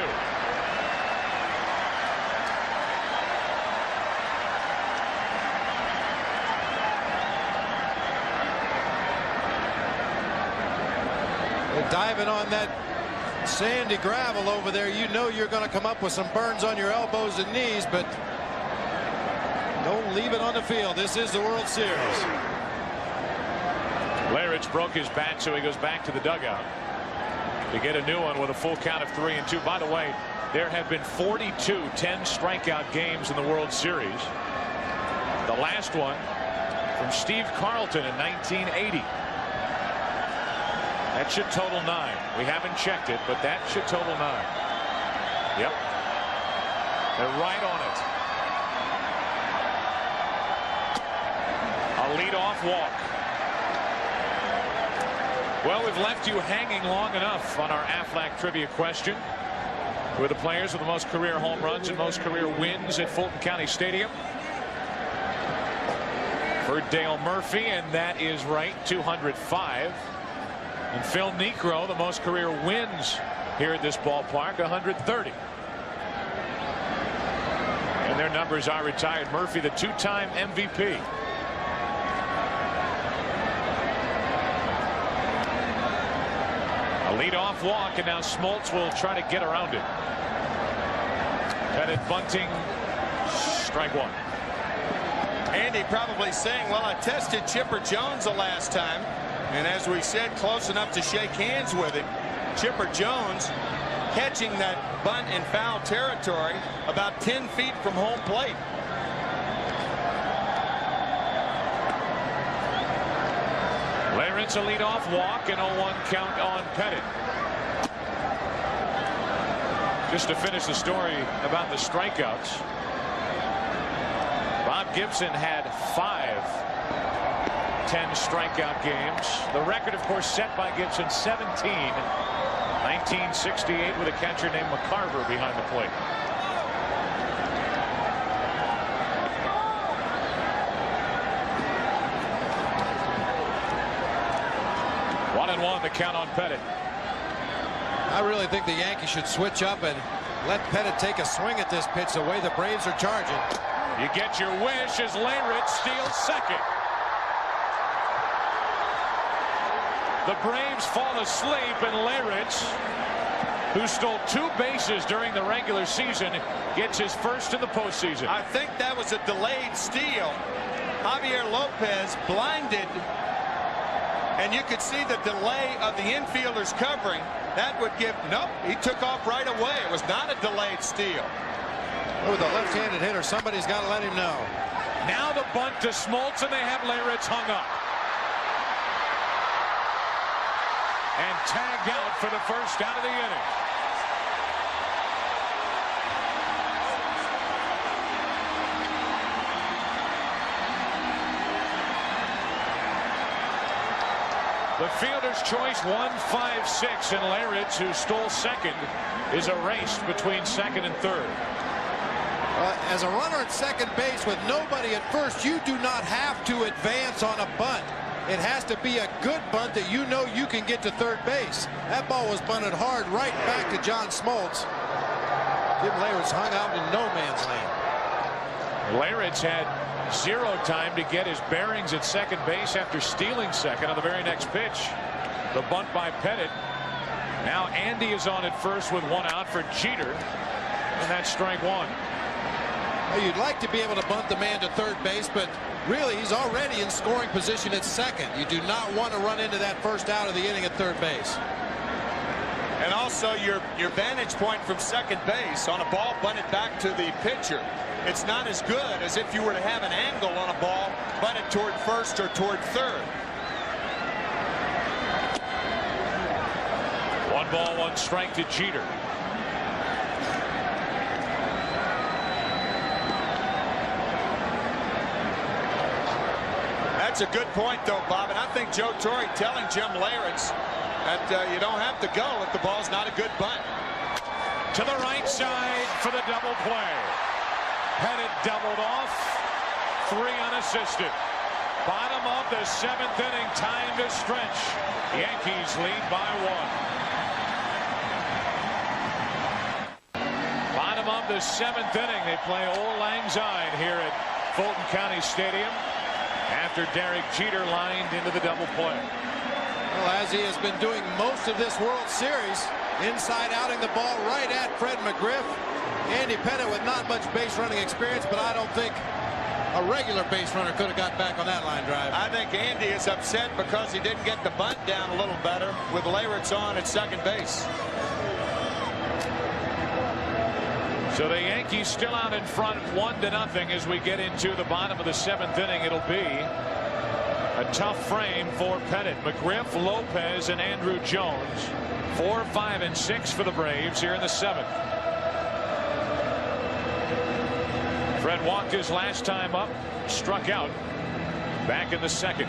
Diving on that sandy gravel over there, you know you're going to come up with some burns on your elbows and knees, but don't leave it on the field. This is the World Series. Leyritz broke his bat, so he goes back to the dugout to get a new one with a full count of 3-2. By the way, there have been 42 10 strikeout games in the World Series. The last one from Steve Carlton in 1980. That should total 9. We haven't checked it, but that should total 9. Yep. They're right on it. A leadoff walk. Well, we've left you hanging long enough on our Aflac trivia question. Who are the players with the most career home runs and most career wins at Fulton County Stadium? For Dale Murphy, and that is right, 205. And Phil Niekro, the most career wins here at this ballpark, 130. And their numbers are retired. Murphy, the 2-time MVP. A leadoff walk, and now Smoltz will try to get around it. Pettit bunting, strike 1. Andy probably saying, well, I tested Chipper Jones the last time. And as we said, close enough to shake hands with him. Chipper Jones catching that bunt in foul territory about 10 feet from home plate. Leyritz a leadoff walk and 0-1 count on Pettit. Just to finish the story about the strikeouts, Bob Gibson had 5 10 strikeout games. The record, of course, set by Gibson, 17. 1968 with a catcher named McCarver behind the plate. One and one, the count on Pettit. I really think the Yankees should switch up and let Pettit take a swing at this pitch the way the Braves are charging. You get your wish as Leyritz steals second. The Braves fall asleep, and Leyritz, who stole 2 bases during the regular season, gets his first in the postseason. I think that was a delayed steal. Javier Lopez blinded, and you could see the delay of the infielders covering. That would give, nope, he took off right away. It was not a delayed steal. Oh, the left-handed hitter, somebody's got to let him know. Now the bunt to Smoltz, and they have Leyritz hung up. and tagged out for the first out of the inning. The fielder's choice 1-5-6, and Leyritz, who stole second, is erased between second and third. As a runner at second base with nobody at first, you do not have to advance on a bunt. It has to be a good bunt that you know you can get to third base. That ball was bunted hard right back to John Smoltz. Jim Leyritz hung out in no man's land. Leyritz had 0 time to get his bearings at second base after stealing second on the very next pitch. The bunt by Pettit. Now Andy is on at first with 1 out for Jeter, and that's strike 1. Well, you'd like to be able to bunt the man to third base, but really he's already in scoring position at second. You do not want to run into that first out of the inning at third base. And also your vantage point from second base on a ball bunted back to the pitcher, it's not as good as if you were to have an angle on a ball bunted toward first or toward third. 1 ball, 1 strike to Jeter. That's a good point, though, Bob. And I think Joe Torre telling Jim Leyritz that you don't have to go if the ball's not a good bunt. To the right side for the double play. Pettit doubled off. 3 unassisted. Bottom of the 7th inning. Time to stretch. Yankees lead by 1. Bottom of the 7th inning. They play Old Lang Syne here at Fulton County Stadium after Derek Jeter lined into the double play. Well, as he has been doing most of this World Series, inside outing the ball right at Fred McGriff. Andy Pettit with not much base running experience, but I don't think a regular base runner could have got back on that line drive. I think Andy is upset because he didn't get the bunt down a little better with Leyritz on at second base. So the Yankees still out in front 1-0 as we get into the bottom of the 7th inning. It'll be a tough frame for Pettit. McGriff, Lopez, and Andrew Jones. 4, 5, and 6 for the Braves here in the 7th. Fred walked his last time up, struck out back in the 2nd.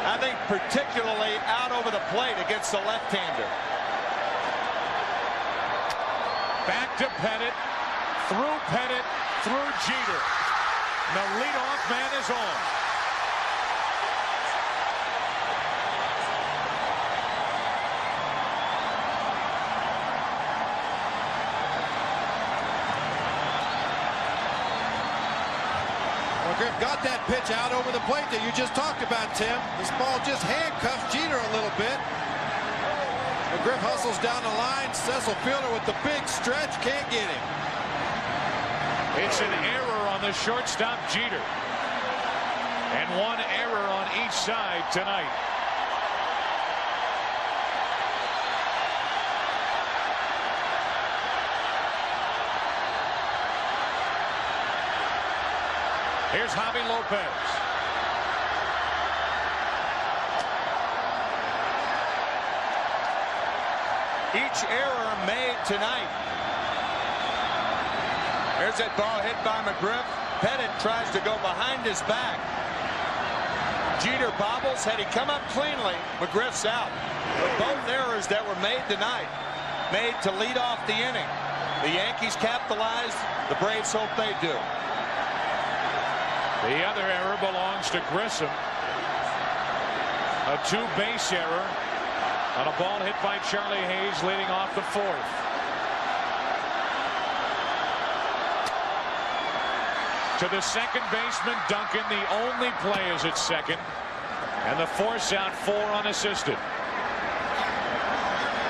I think particularly out over the plate against the left-hander. Back to Pettit, through Jeter. The leadoff man is on. McGriff got that pitch out over the plate that you just talked about, Tim. This ball just handcuffs Jeter a little bit. McGriff hustles down the line. Cecil Fielder with the big stretch, can't get him. It's an error on the shortstop, Jeter. And 1 error on each side tonight. Here's Javi Lopez. Each error made tonight. There's that ball hit by McGriff. Pettit tries to go behind his back. Jeter bobbles. Had he come up cleanly, McGriff's out. But both errors that were made tonight made to lead off the inning. The Yankees capitalized. The Braves hope they do. The other error belongs to Grissom. A 2-base error on a ball hit by Charlie Hayes leading off the 4th. To the second baseman, Duncan. The only play is at second. And the force out 4 unassisted.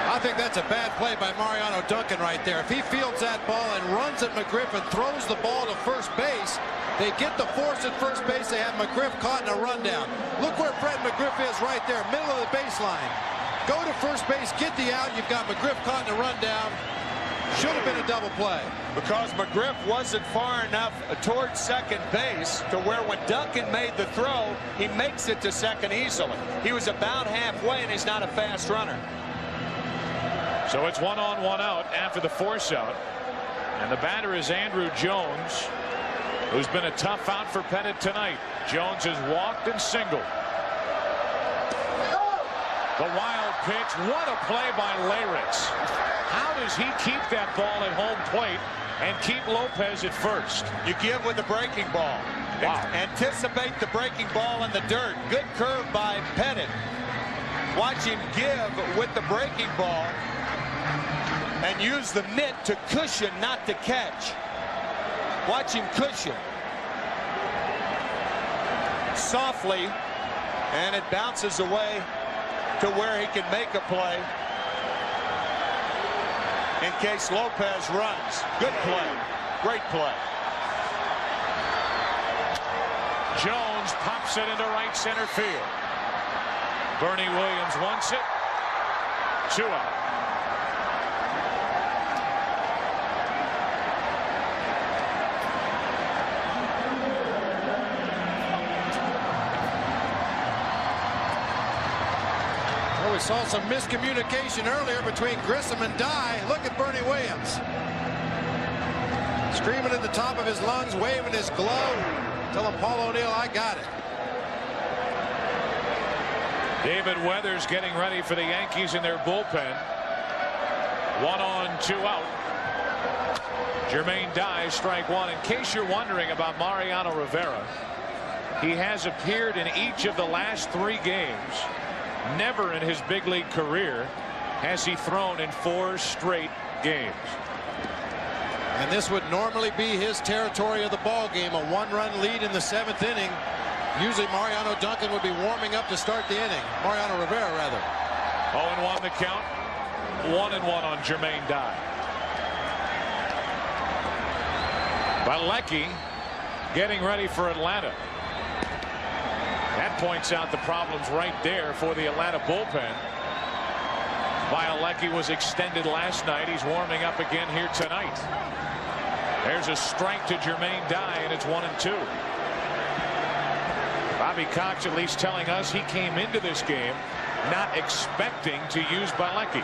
I think that's a bad play by Mariano Duncan right there. If he fields that ball and runs at McGriff and throws the ball to first base, they get the force at first base. They have McGriff caught in a rundown. Look where Fred McGriff is right there, middle of the baseline. Go to first base, get the out. You've got McGriff caught in a rundown. Should have been a double play. Because McGriff wasn't far enough towards second base to where when Duncan made the throw, he makes it to second easily. He was about halfway, and he's not a fast runner. So it's 1 on 1 out after the force out. And the batter is Andrew Jones, who's been a tough out for Pettit tonight. Jones has walked and singled. The wild pitch. What a play by Leyritz. How does he keep that ball at home plate and keep Lopez at first? You give with the breaking ball. Wow. Anticipate the breaking ball in the dirt. Good curve by Pettit. Watch him give with the breaking ball and use the mitt to cushion, not to catch. Watch him cushion. Softly, and it bounces away to where he can make a play in case Lopez runs. Good play. Great play. Jones pops it into right center field. Bernie Williams wants it. 2 out. We saw some miscommunication earlier between Grissom and Dye. Look at Bernie Williams. Screaming at the top of his lungs, waving his glove, telling Paul O'Neill, I got it. David Weathers getting ready for the Yankees in their bullpen. 1 on 2 out. Jermaine Dye, strike 1. In case you're wondering about Mariano Rivera, he has appeared in each of the last 3 games. Never in his big league career has he thrown in 4 straight games. And this would normally be his territory of the ball game, a 1-run lead in the 7th inning. Usually Mariano Duncan would be warming up to start the inning. Mariano Rivera, rather. 0-1 the count. 1-1 on Jermaine Dye. Balecki getting ready for Atlanta. That points out the problems right there for the Atlanta bullpen. Balecki was extended last night. He's warming up again here tonight. There's a strike to Jermaine Dye, and it's 1-2. Bobby Cox at least telling us he came into this game not expecting to use Balecki.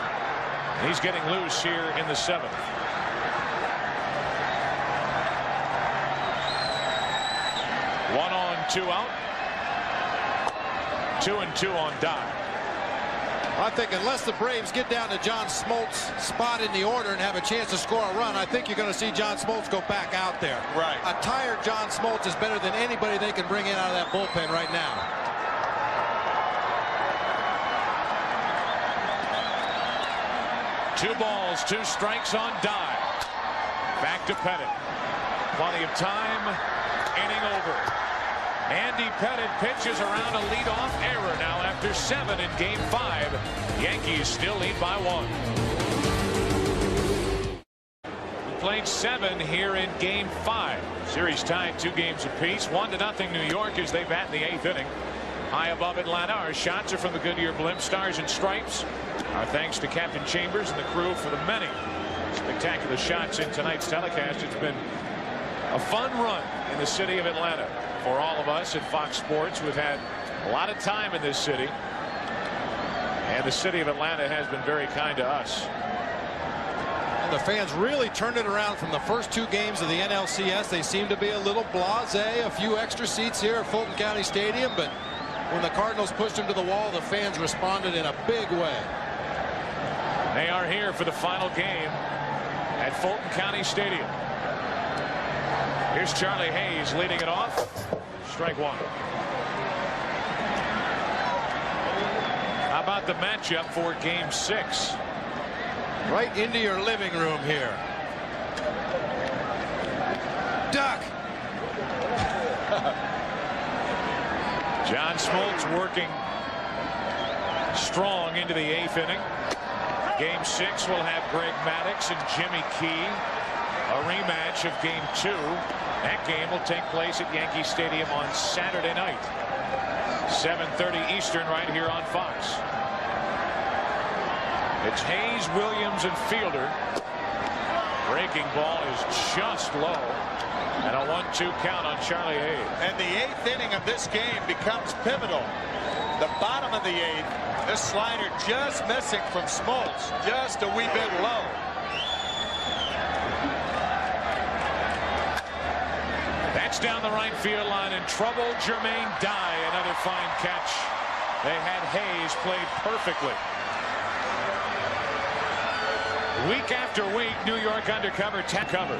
He's getting loose here in the 7th. One on, 2 out. 2-2 on Dye. I think unless the Braves get down to John Smoltz' spot in the order and have a chance to score a run, I think you're going to see John Smoltz go back out there. Right. A tired John Smoltz is better than anybody they can bring in out of that bullpen right now. Two balls, 2 strikes on Dye. Back to Pettit. Plenty of time. Inning over. Andy Pettit pitches around a leadoff error now after 7 in Game 5. Yankees still lead by 1. We played 7 here in Game 5. Series tied 2 games apiece. 1-0 New York as they bat in the 8th inning. High above Atlanta. Our shots are from the Goodyear Blimp Stars and Stripes. Our thanks to Captain Chambers and the crew for the many spectacular shots in tonight's telecast. It's been a fun run in the city of Atlanta. For all of us at Fox Sports, we've had a lot of time in this city, and the city of Atlanta has been very kind to us. And the fans really turned it around from the first 2 games of the NLCS. They seem to be a little blasé, a few extra seats here at Fulton County Stadium, but when the Cardinals pushed them to the wall, the fans responded in a big way. They are here for the final game at Fulton County Stadium. Here's Charlie Hayes leading it off. Strike 1. How about the matchup for Game 6? Right into your living room here. Duck. John Smoltz working strong into the 8th inning. Game 6 will have Greg Maddux and Jimmy Key. A rematch of Game 2. That game will take place at Yankee Stadium on Saturday night. 7:30 Eastern right here on Fox. It's Hayes, Williams, and Fielder. Breaking ball is just low. And a 1-2 count on Charlie Hayes. And the 8th inning of this game becomes pivotal. The bottom of the 8th. This slider just missing from Smoltz. Just a wee bit low. That's down the right field line in trouble. Jermaine Dye, another fine catch. They had Hayes played perfectly. Week after week, New York undercover, cover.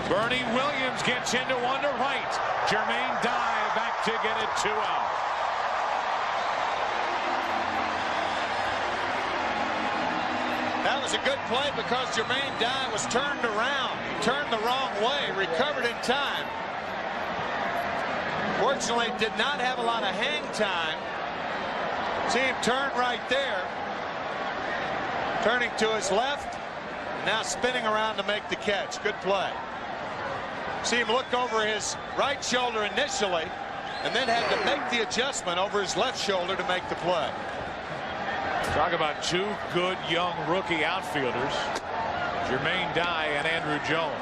Bernie Williams gets into one to right. Jermaine Dye back to get it 2 out. That was a good play because Jermaine Dye was turned around. He turned the wrong way, recovered in time. Fortunately, did not have a lot of hang time. See him turn right there. Turning to his left. Now spinning around to make the catch. Good play. See him look over his right shoulder initially and then had to make the adjustment over his left shoulder to make the play. Talk about two good young rookie outfielders, Jermaine Dye and Andrew Jones.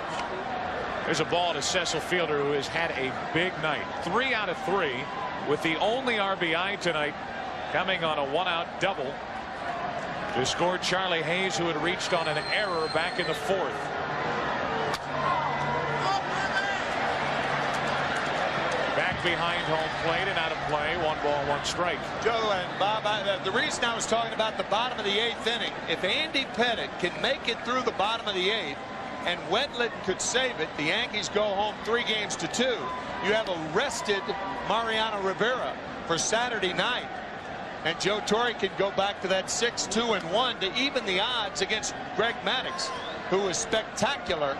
There's a ball to Cecil Fielder, who has had a big night. 3 out of 3 with the only RBI tonight coming on a 1-out double to score Charlie Hayes, who had reached on an error back in the 4th. Back behind home plate and out of play. 1 ball, 1 strike. Joe and Bob, the reason I was talking about the bottom of the 8th inning, if Andy Pettitte can make it through the bottom of the 8th and Wetland could save it, the Yankees go home 3-2. You have a rested Mariano Rivera for Saturday night. And Joe Torre can go back to that 6-2-1 to even the odds against Greg Maddux, who was spectacular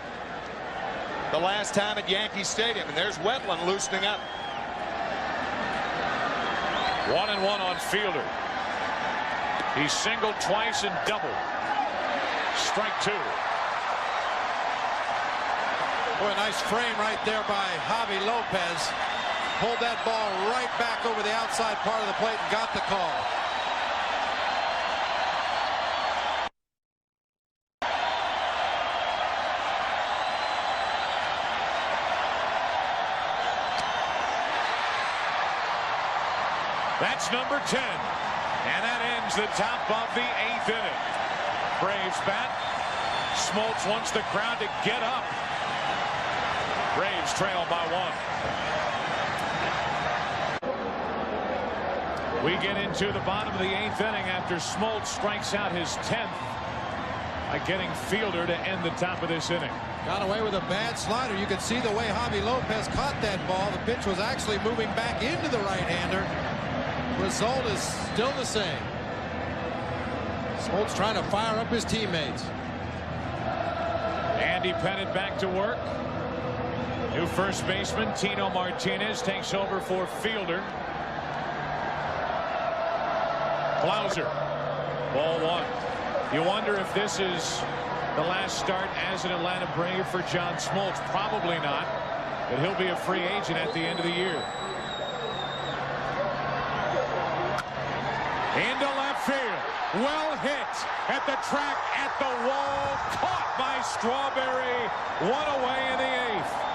the last time at Yankee Stadium. And there's Wetland loosening up. 1-1 on Fielder. He singled twice and doubled. Strike 2. Boy, nice frame right there by Javi Lopez. Pulled that ball right back over the outside part of the plate and got the call. That's number 10. And that ends the top of the 8th inning. Braves bat. Smoltz wants the crowd to get up. Braves trail by 1. We get into the bottom of the 8th inning after Smoltz strikes out his 10th by getting Fielder to end the top of this inning. Got away with a bad slider. You can see the way Javi Lopez caught that ball. The pitch was actually moving back into the right-hander. Result is still the same. Smoltz trying to fire up his teammates. Andy Pettitte back to work. New first baseman Tino Martinez takes over for Fielder. Blauser, ball 1. You wonder if this is the last start as an Atlanta Brave for John Smoltz. Probably not, but he'll be a free agent at the end of the year. Into left field. Well hit at the track, at the wall. Caught by Strawberry. 1 away in the 8th.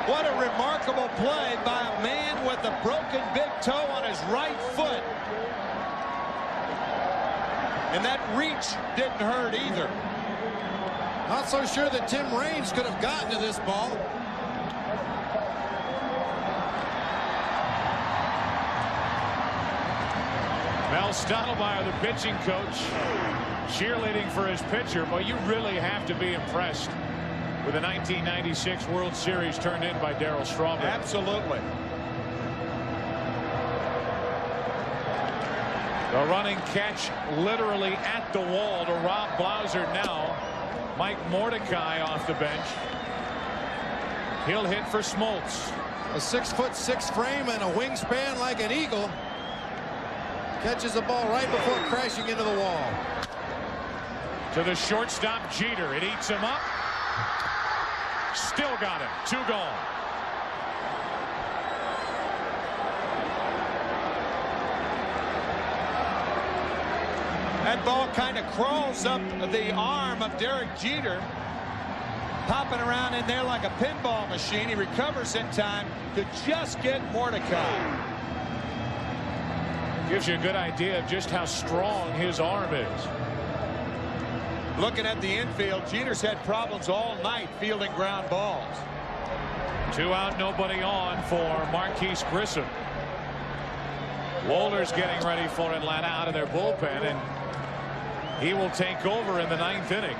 What a remarkable play by a man with a broken big toe on his right foot. And that reach didn't hurt either. Not so sure that Tim Raines could have gotten to this ball. Mel Stottlemyre, the pitching coach, cheerleading for his pitcher. But you really have to be impressed with the 1996 World Series turned in by Darryl Strawberry. Absolutely. The running catch literally at the wall to Rob Blauser now. Mike Mordecai off the bench. He'll hit for Smoltz. A 6'6" frame and a wingspan like an eagle. Catches the ball right before crashing into the wall. To the shortstop Jeter. It eats him up. Still got him. 2 gone. That ball kind of crawls up the arm of Derek Jeter, popping around in there like a pinball machine. He recovers in time to just get Mordecai. Gives you a good idea of just how strong his arm is. Looking at the infield, Jeter's had problems all night fielding ground balls. 2 out, nobody on for Marquise Grissom. Wohlers getting ready for Atlanta out of their bullpen, and he will take over in the 9th inning.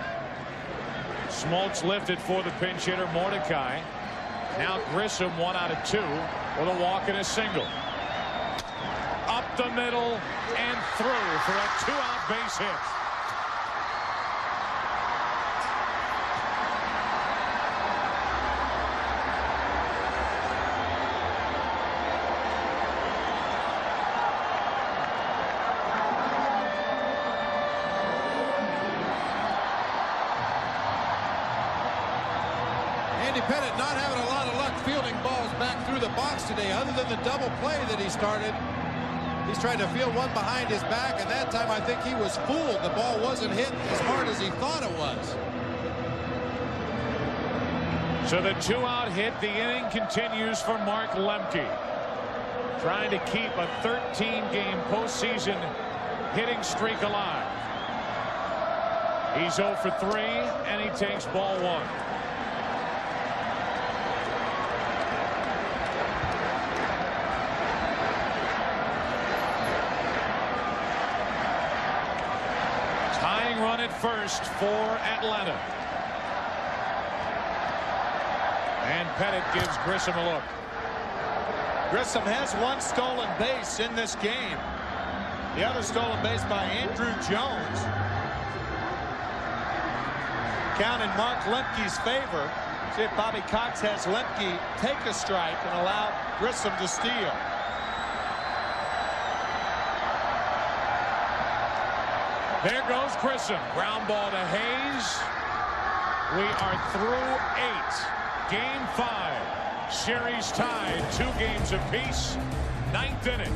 Smoltz lifted for the pinch hitter Mordecai. Now Grissom 1 out of 2 with a walk and a single. Up the middle and through for a 2-out base hit. Pettit not having a lot of luck fielding balls back through the box today, other than the double play that he started. He's trying to field one behind his back, and that time I think he was fooled. The ball wasn't hit as hard as he thought it was. So the 2-out hit. The inning continues for Mark Lemke, trying to keep a 13-game postseason hitting streak alive. He's 0 for 3, and he takes ball 1. Run at first for Atlanta. And Pettit gives Grissom a look. Grissom has 1 stolen base in this game. The other stolen base by Andrew Jones. Count in Mark Lemke's favor. See if Bobby Cox has Lemke take a strike and allow Grissom to steal. There goes Grissom. Ground ball to Hayes. We are through 8. Game 5. Series tied 2 games apiece. 9th inning.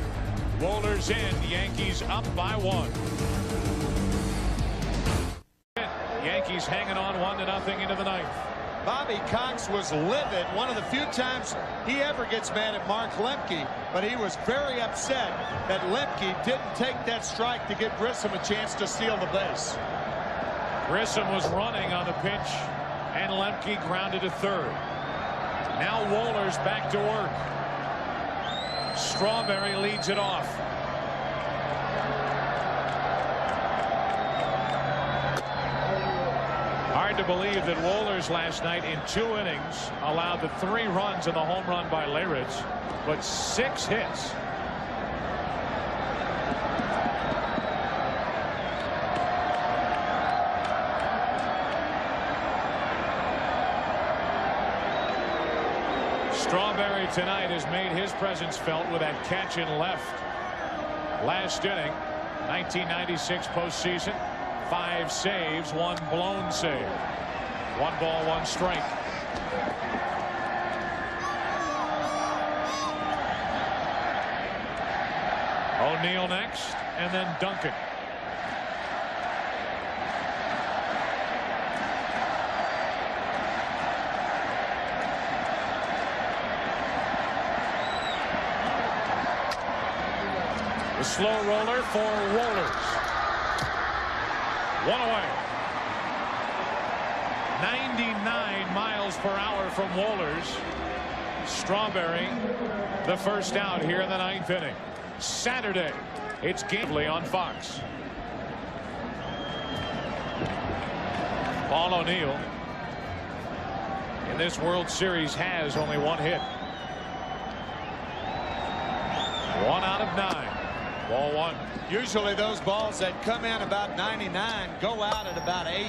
Wohlers in. Yankees up by 1. Yankees hanging on 1-0 into the 9th. Bobby Cox was livid. One of the few times he ever gets mad at Mark Lemke, but he was very upset that Lemke didn't take that strike to give Grissom a chance to steal the base. Grissom was running on the pitch, and Lemke grounded to third. Now Wohlers back to work. Strawberry leads it off. Hard to believe that Wohlers last night in 2 innings allowed the 3 runs and the home run by Leyritz, but 6 hits. Strawberry tonight has made his presence felt with that catch in left. Last inning, 1996 postseason. 5 saves, 1 blown save. 1 ball, 1 strike. O'Neill next, and then Duncan. The slow roller for Wohlers. 1 away. 99 miles per hour from Wohlers. Strawberry, the first out here in the 9th inning. Saturday, it's Gamely on Fox. Paul O'Neill in this World Series has only 1 hit. 1 out of 9. Ball 1. Usually those balls that come in about 99 go out at about 8.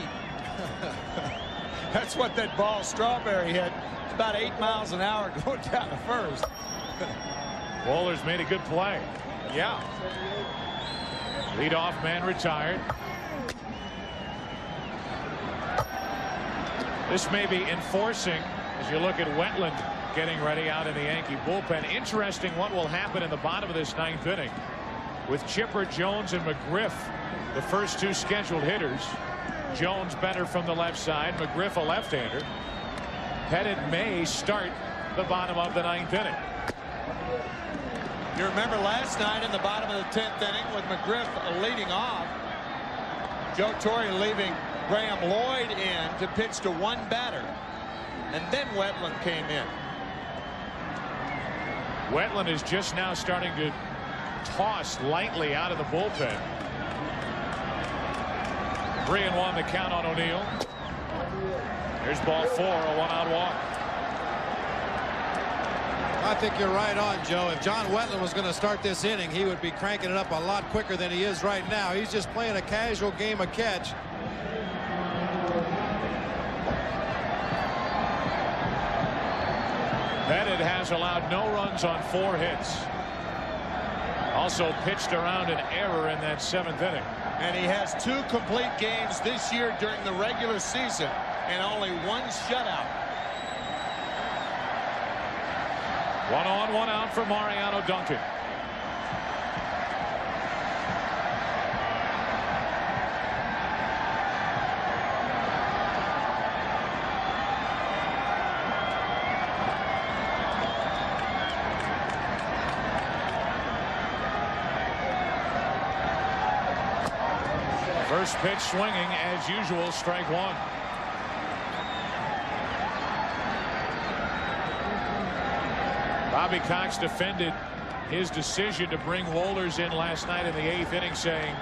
That's what that ball Strawberry hit. It's about 8 miles an hour going down to first. Wohlers made a good play. Yeah. Leadoff man retired. This may be enforcing as you look at Wetland getting ready out in the Yankee bullpen. Interesting what will happen in the bottom of this 9th inning. with Chipper, Jones, and McGriff, the first two scheduled hitters. Jones better from the left side, McGriff a left-hander. Pettit may start the bottom of the 9th inning. You remember last night in the bottom of the 10th inning with McGriff leading off. Joe Torre leaving Graham Lloyd in to pitch to one batter. And then Wetland came in. Wetland is just now starting to toss lightly out of the bullpen. 3-1 the count on O'Neill. Here's ball 4, a 1-out walk. I think you're right on, Joe. If John Wetland was going to start this inning, he would be cranking it up a lot quicker than he is right now. He's just playing a casual game of catch. Pettit has allowed no runs on 4 hits. Also pitched around an error in that 7th inning. And he has 2 complete games this year during the regular season and only 1 shutout. 1 on, 1 out for Mariano Duncan. First pitch swinging as usual, strike 1. Bobby Cox defended his decision to bring Wohlers in last night in the 8th inning, saying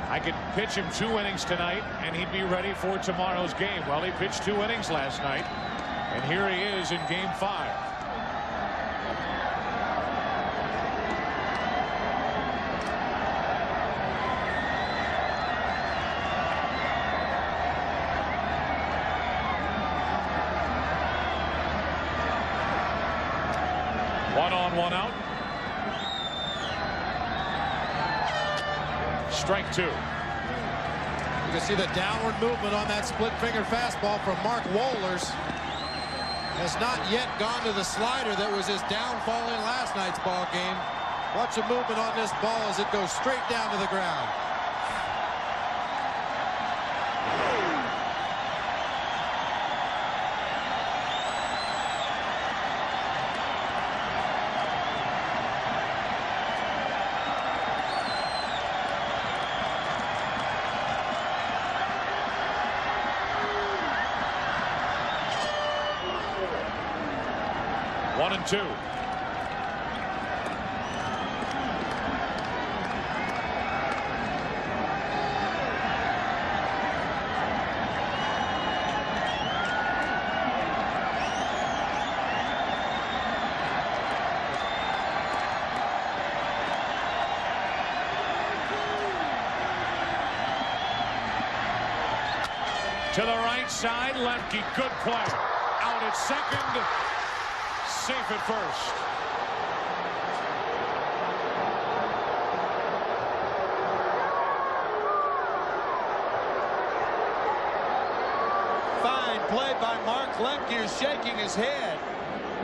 I could pitch him 2 innings tonight and he'd be ready for tomorrow's game. Well, he pitched 2 innings last night and here he is in game 5. One out. Strike 2. You can see the downward movement on that split finger fastball from Mark Wohlers. Has not yet gone to the slider that was his downfall in last night's ball game. Watch the movement on this ball as it goes straight down to the ground. One and 2. To the right side, Lemke, good play. Out at second. Safe at first. Fine play by Mark Lemke, who's shaking his head.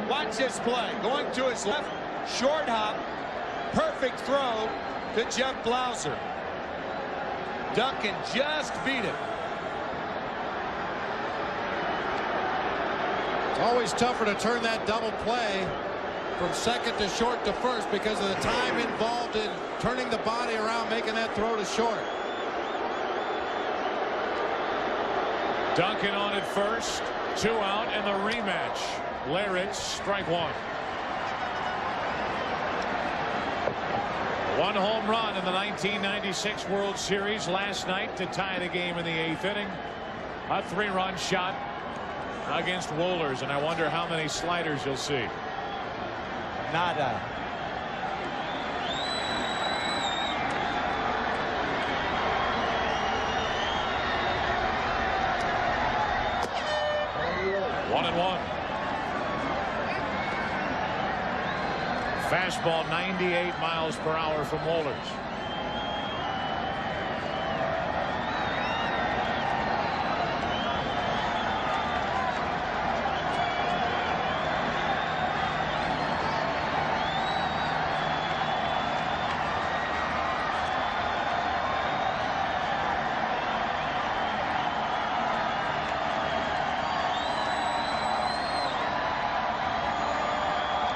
Watch this play. Going to his left, short hop, perfect throw to Jeff Blauser. Duncan just beat it. It's always tougher to turn that double play from second to short to first because of the time involved in turning the body around, making that throw to short. Duncan on at first, 2 out, and the rematch. Laric, strike 1. 1 home run in the 1996 World Series last night to tie the game in the 8th inning. A 3-run shot against Wohlers, and I wonder how many sliders you'll see. Nada. One and 1. Fastball 98 miles per hour from Wohlers.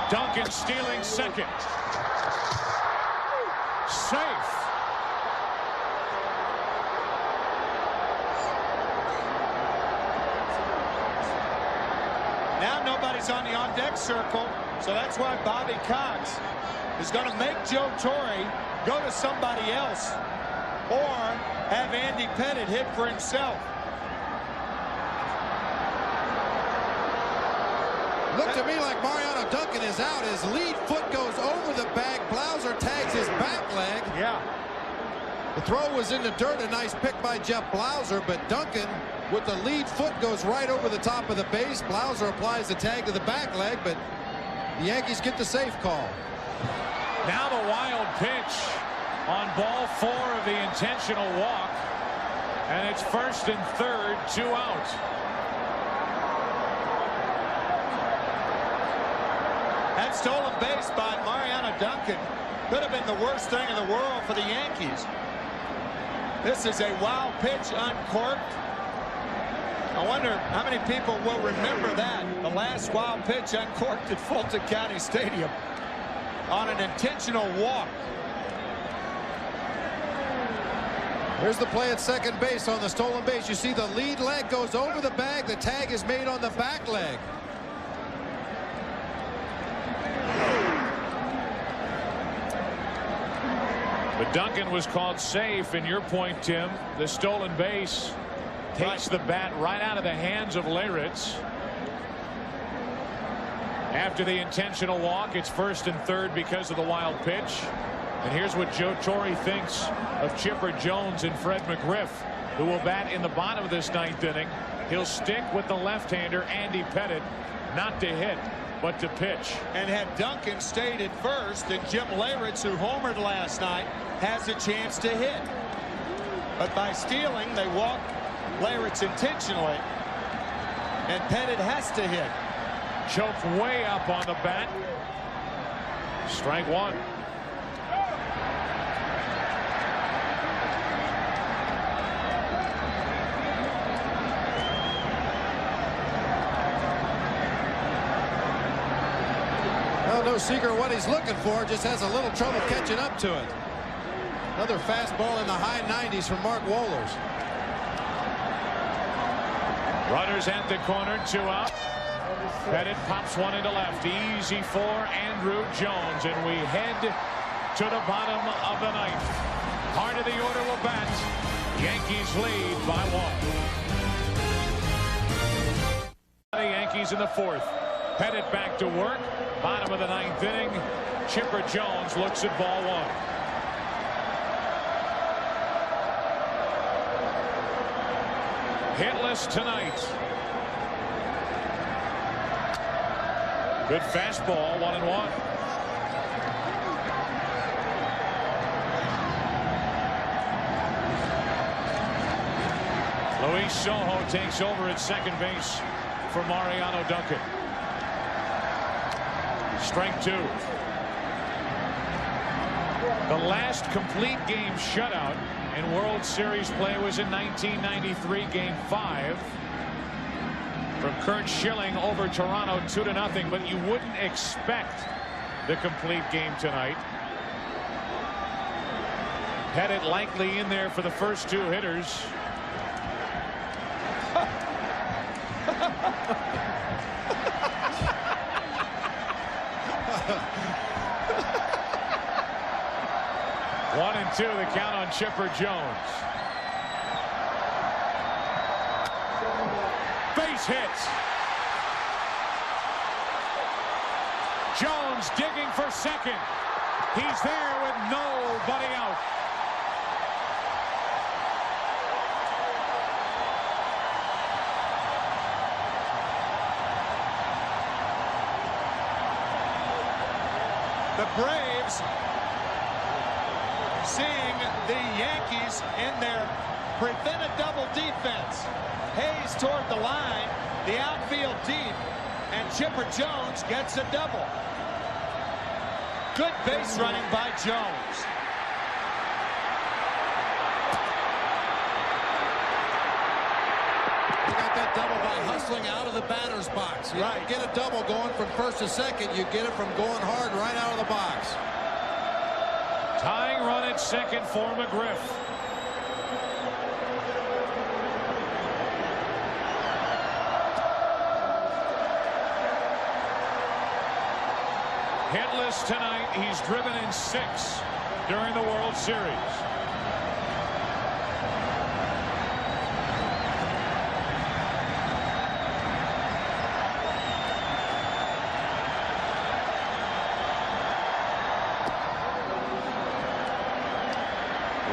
Duncan stealing second. Safe. Now nobody's on the on-deck circle, so that's why Bobby Cox is going to make Joe Torre go to somebody else or have Andy Pettitte hit for himself. Looked to me like Mariano Duncan is out. His lead foot goes over the bag. Blauser tags his back leg. Yeah. The throw was in the dirt. A nice pick by Jeff Blauser, but Duncan with the lead foot goes right over the top of the base. Blauser applies the tag to the back leg, but the Yankees get the safe call. Now the wild pitch on ball 4 of the intentional walk, and it's first and third, 2 out. That stolen base by Mariano Duncan could have been the worst thing in the world for the Yankees. This is a wild pitch uncorked. I wonder how many people will remember that. The last wild pitch uncorked at Fulton County Stadium on an intentional walk. Here's the play at second base on the stolen base. You see the lead leg goes over the bag. The tag is made on the back leg. But Duncan was called safe, and your point, Tim, the stolen base takes the bat right out of the hands of Leyritz. After the intentional walk, it's first and third because of the wild pitch. And here's what Joe Torre thinks of Chipper Jones and Fred McGriff, who will bat in the bottom of this 9th inning. He'll stick with the left-hander Andy Pettitte, not to hit, but to pitch. And had Duncan stayed at first, and Jim Leyritz, who homered last night, has a chance to hit. But by stealing, they walk Leyritz intentionally, and Pettitte has to hit. Choked way up on the bat. Strike 1. Well, no secret what he's looking for. Just has a little trouble catching up to it. Another fastball in the high 90s from Mark Wohlers. Runners at the corner, 2 out. Pettitte pops one into left. Easy for Andrew Jones, and we head to the bottom of the 9th. Heart of the order will bat. Yankees lead by 1. The Yankees in the 4th. Pettitte back to work. Bottom of the 9th inning. Chipper Jones looks at ball 1. Hitless tonight. Good fastball, 1-1. Luis Sojo takes over at second base for Mariano Duncan. Strike 2. The last complete game shutout in World Series play was in 1993, Game 5. From Kurt Schilling over Toronto 2-0, but you wouldn't expect the complete game tonight. Pettitte likely in there for the first 2 hitters. One and 2, the count on Chipper Jones. Base hit. Jones digging for second. He's there with nobody out. The Braves seeing the Yankees in their prevent a double defense. Hayes toward the line, the outfield deep, and Chipper Jones gets a double. Good base running by Jones. He got that double by hustling out of the batter's box. You Right. don't get a double going from first to second. You get it from going hard right out of the box. Tying run at second for McGriff. Hitless tonight. He's driven in 6 during the World Series.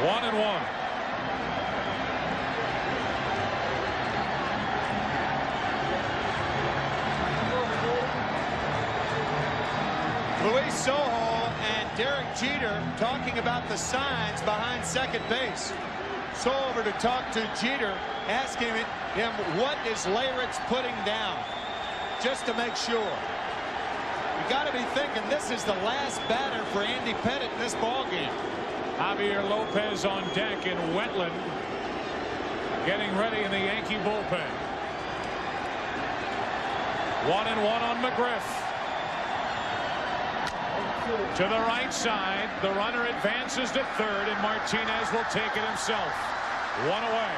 One and one. Luis Sojo and Derek Jeter talking about the signs behind second base. So over to talk to Jeter, asking him what is Leyritz putting down, just to make sure. You got to be thinking this is the last batter for Andy Pettitte in this ball game. Javier Lopez on deck in Wetland, getting ready in the Yankee bullpen. 1-1 on McGriff. To the right side, the runner advances to third, and Martinez will take it himself. 1 away.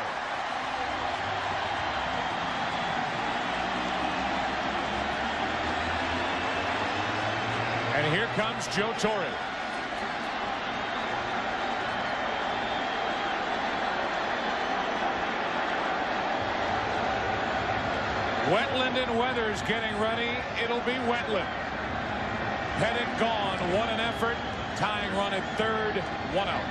And here comes Joe Torre. Wetland and Weathers getting ready. It'll be Wetland. Pettitte gone. What an effort. Tying run at third. 1 out.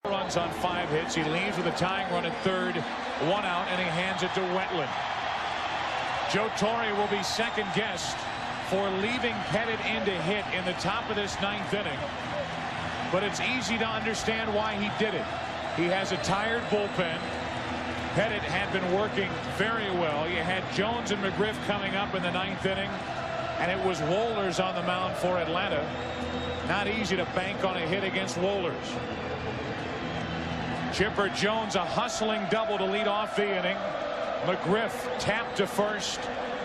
Runs on 5 hits. He leaves with a tying run at third. 1 out, and he hands it to Wetland. Joe Torre will be second guessed for leaving Pettitte in to hit in the top of this 9th inning. But it's easy to understand why he did it. He has a tired bullpen. Pettitte had been working very well. You had Jones and McGriff coming up in the 9th inning, and it was Wohlers on the mound for Atlanta. Not easy to bank on a hit against Wohlers. Chipper Jones, a hustling double to lead off the inning. McGriff tapped to first.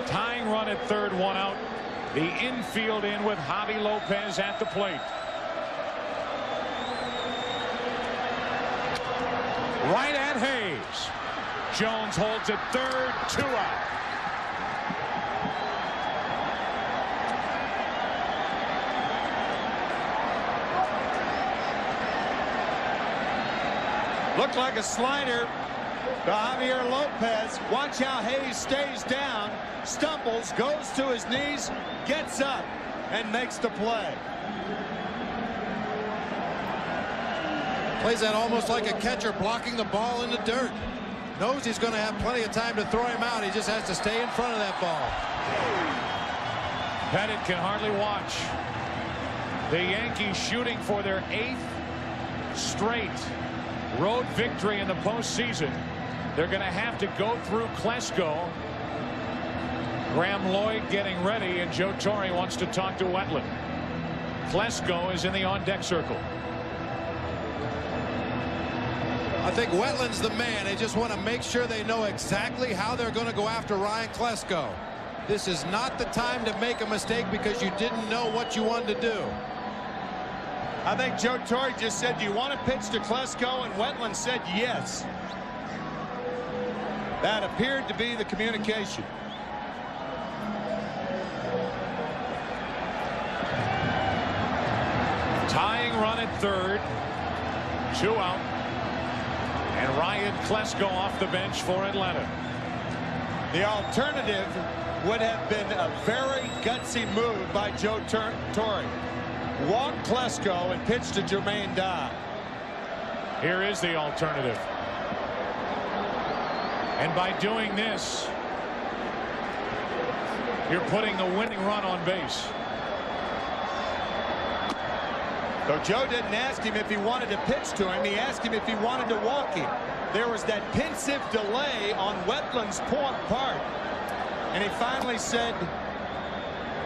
Tying run at third. 1 out. The infield in with Javi Lopez at the plate. Right at Hayes. Jones holds at third. 2 out. Looked like a slider to Javier Lopez. Watch how Hayes stays down, stumbles, goes to his knees, gets up, and makes the play. Plays that almost like a catcher blocking the ball in the dirt. Knows he's going to have plenty of time to throw him out. He just has to stay in front of that ball. Pettitte can hardly watch. The Yankees shooting for their 8th straight road victory in the postseason. They're going to have to go through Klesko. Graham Lloyd getting ready, and Joe Torre wants to talk to Wetland. Klesko is in the on-deck circle. I think Wetland's the man. They just want to make sure they know exactly how they're going to go after Ryan Klesko. This is not the time to make a mistake because you didn't know what you wanted to do. I think Joe Torre just said, do you want to pitch to Klesko? And Wetland said yes. That appeared to be the communication. Tying run at third. 2 out. And Ryan Klesko off the bench for Atlanta. The alternative would have been a very gutsy move by Joe Torre. Walk Klesko and pitch to Jermaine Dye. Here is the alternative. And by doing this, you're putting the winning run on base. So Joe didn't ask him if he wanted to pitch to him. He asked him if he wanted to walk him. There was that pensive delay on Wetland's part. And he finally said,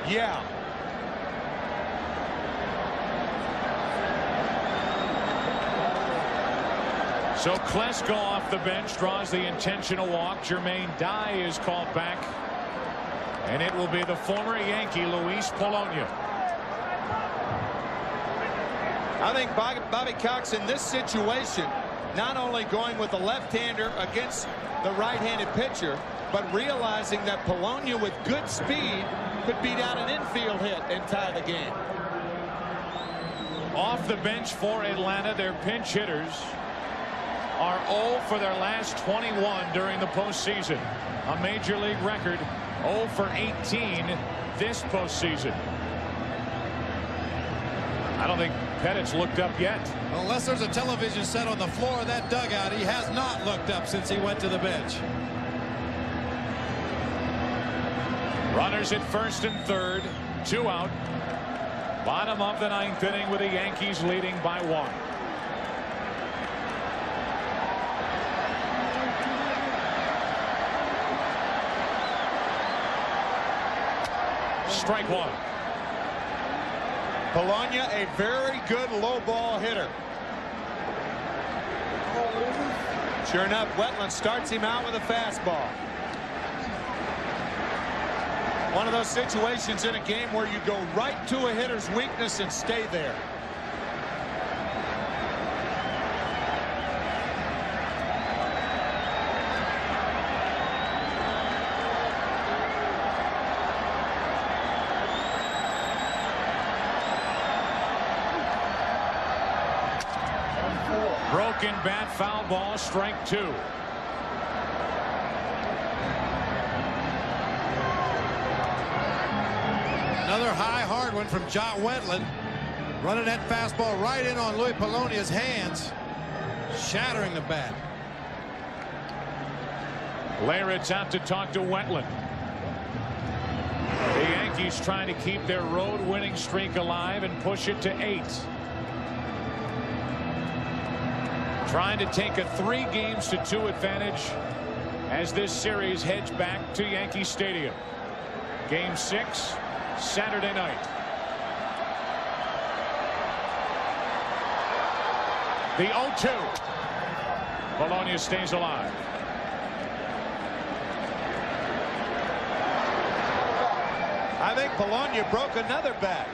yeah. So Klesko off the bench draws the intentional walk. Jermaine Dye is called back. And it will be the former Yankee Luis Polonia. I think Bobby Cox in this situation not only going with the left-hander against the right-handed pitcher, but realizing that Polonia with good speed could beat out an infield hit and tie the game. Off the bench for Atlanta, their pinch hitters are 0 for their last 21 during the postseason. A major league record, 0 for 18 this postseason. I don't think Pettit's looked up yet. Unless there's a television set on the floor of that dugout, he has not looked up since he went to the bench. Runners at first and third, 2 out. Bottom of the 9th inning with the Yankees leading by 1. Strike 1. Polonia, a very good low ball hitter. Sure enough, Wetland starts him out with a fastball. One of those situations in a game where you go right to a hitter's weakness and stay there. Broken bat, foul ball, strike 2. Another high, hard one from John Wetland. Running that fastball right in on Louis Polonia's hands, shattering the bat. Leyritz out to talk to Wetland. The Yankees trying to keep their road winning streak alive and push it to 8. Trying to take a 3-2 advantage as this series heads back to Yankee Stadium. Game 6, Saturday night. The 0-2. Polonia stays alive. I think Polonia broke another bat.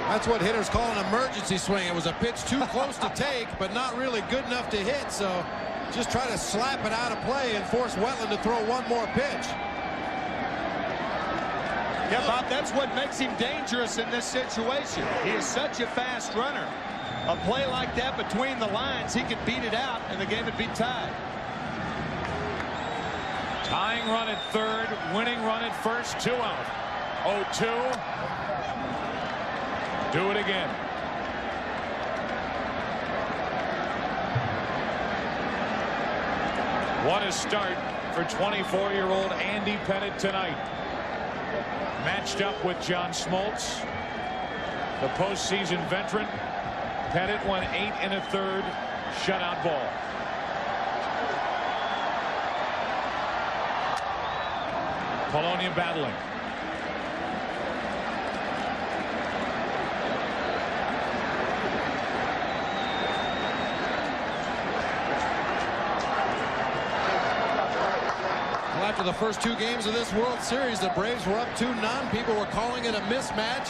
That's what hitters call an emergency swing. It was a pitch too close to take, but not really good enough to hit. So just try to slap it out of play and force Wetland to throw one more pitch. Yeah, Bob, that's what makes him dangerous in this situation. He is such a fast runner. A play like that between the lines, he could beat it out and the game would be tied. Tying run at third, winning run at first, 2 out. 0-2. Do it again. What a start for 24-year-old Andy Pettitte tonight. Matched up with John Smoltz, the postseason veteran. Pettitte won 8 1/3 shutout ball. Polonia battling. After the first 2 games of this World Series, the Braves were up 2-0. People were calling it a mismatch.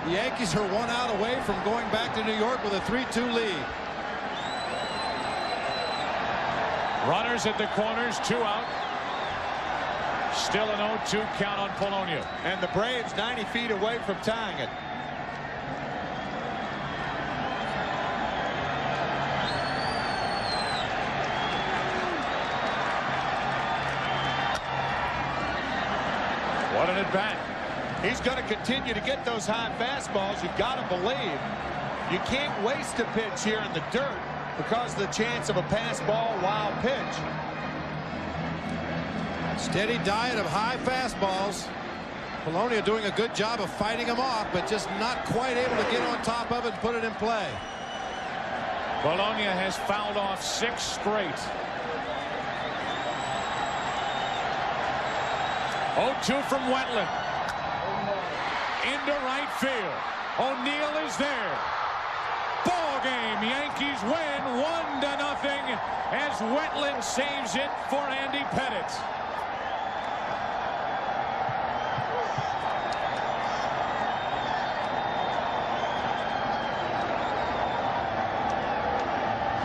The Yankees are 1 out away from going back to New York with a 3-2 lead. Runners at the corners, 2 out. Still an 0-2 count on Polonia. And the Braves 90 feet away from tying it. What an at-bat. He's going to continue to get those high fastballs. You've got to believe you can't waste a pitch here in the dirt because of the chance of a pass ball wild pitch. Steady diet of high fastballs. Polonia doing a good job of fighting them off, but just not quite able to get on top of it and put it in play. Polonia has fouled off 6 straight. 0-2 from Wetland. Into right field. O'Neill is there. Ball ball game. Yankees win 1-0 as Wetland saves it for Andy Pettitte.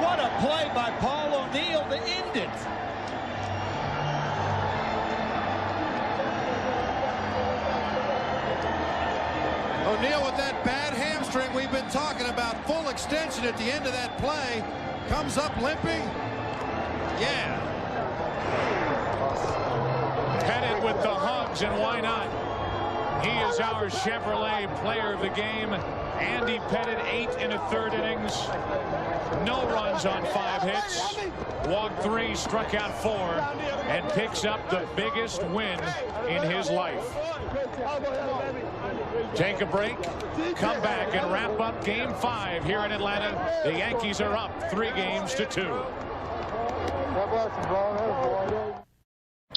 What a play by Paul O'Neill to end it. O'Neill with that bad hamstring we've been talking about. Full extension at the end of that play. Comes up limping. Yeah. Pettitte with the hugs, and why not? He is our Chevrolet player of the game. Andy Pettitte, 8 in a third innings. No runs on 5 hits. Walked 3, struck out 4, and picks up the biggest win in his life. Take a break, come back, and wrap up Game 5 here in Atlanta. The Yankees are up 3-2.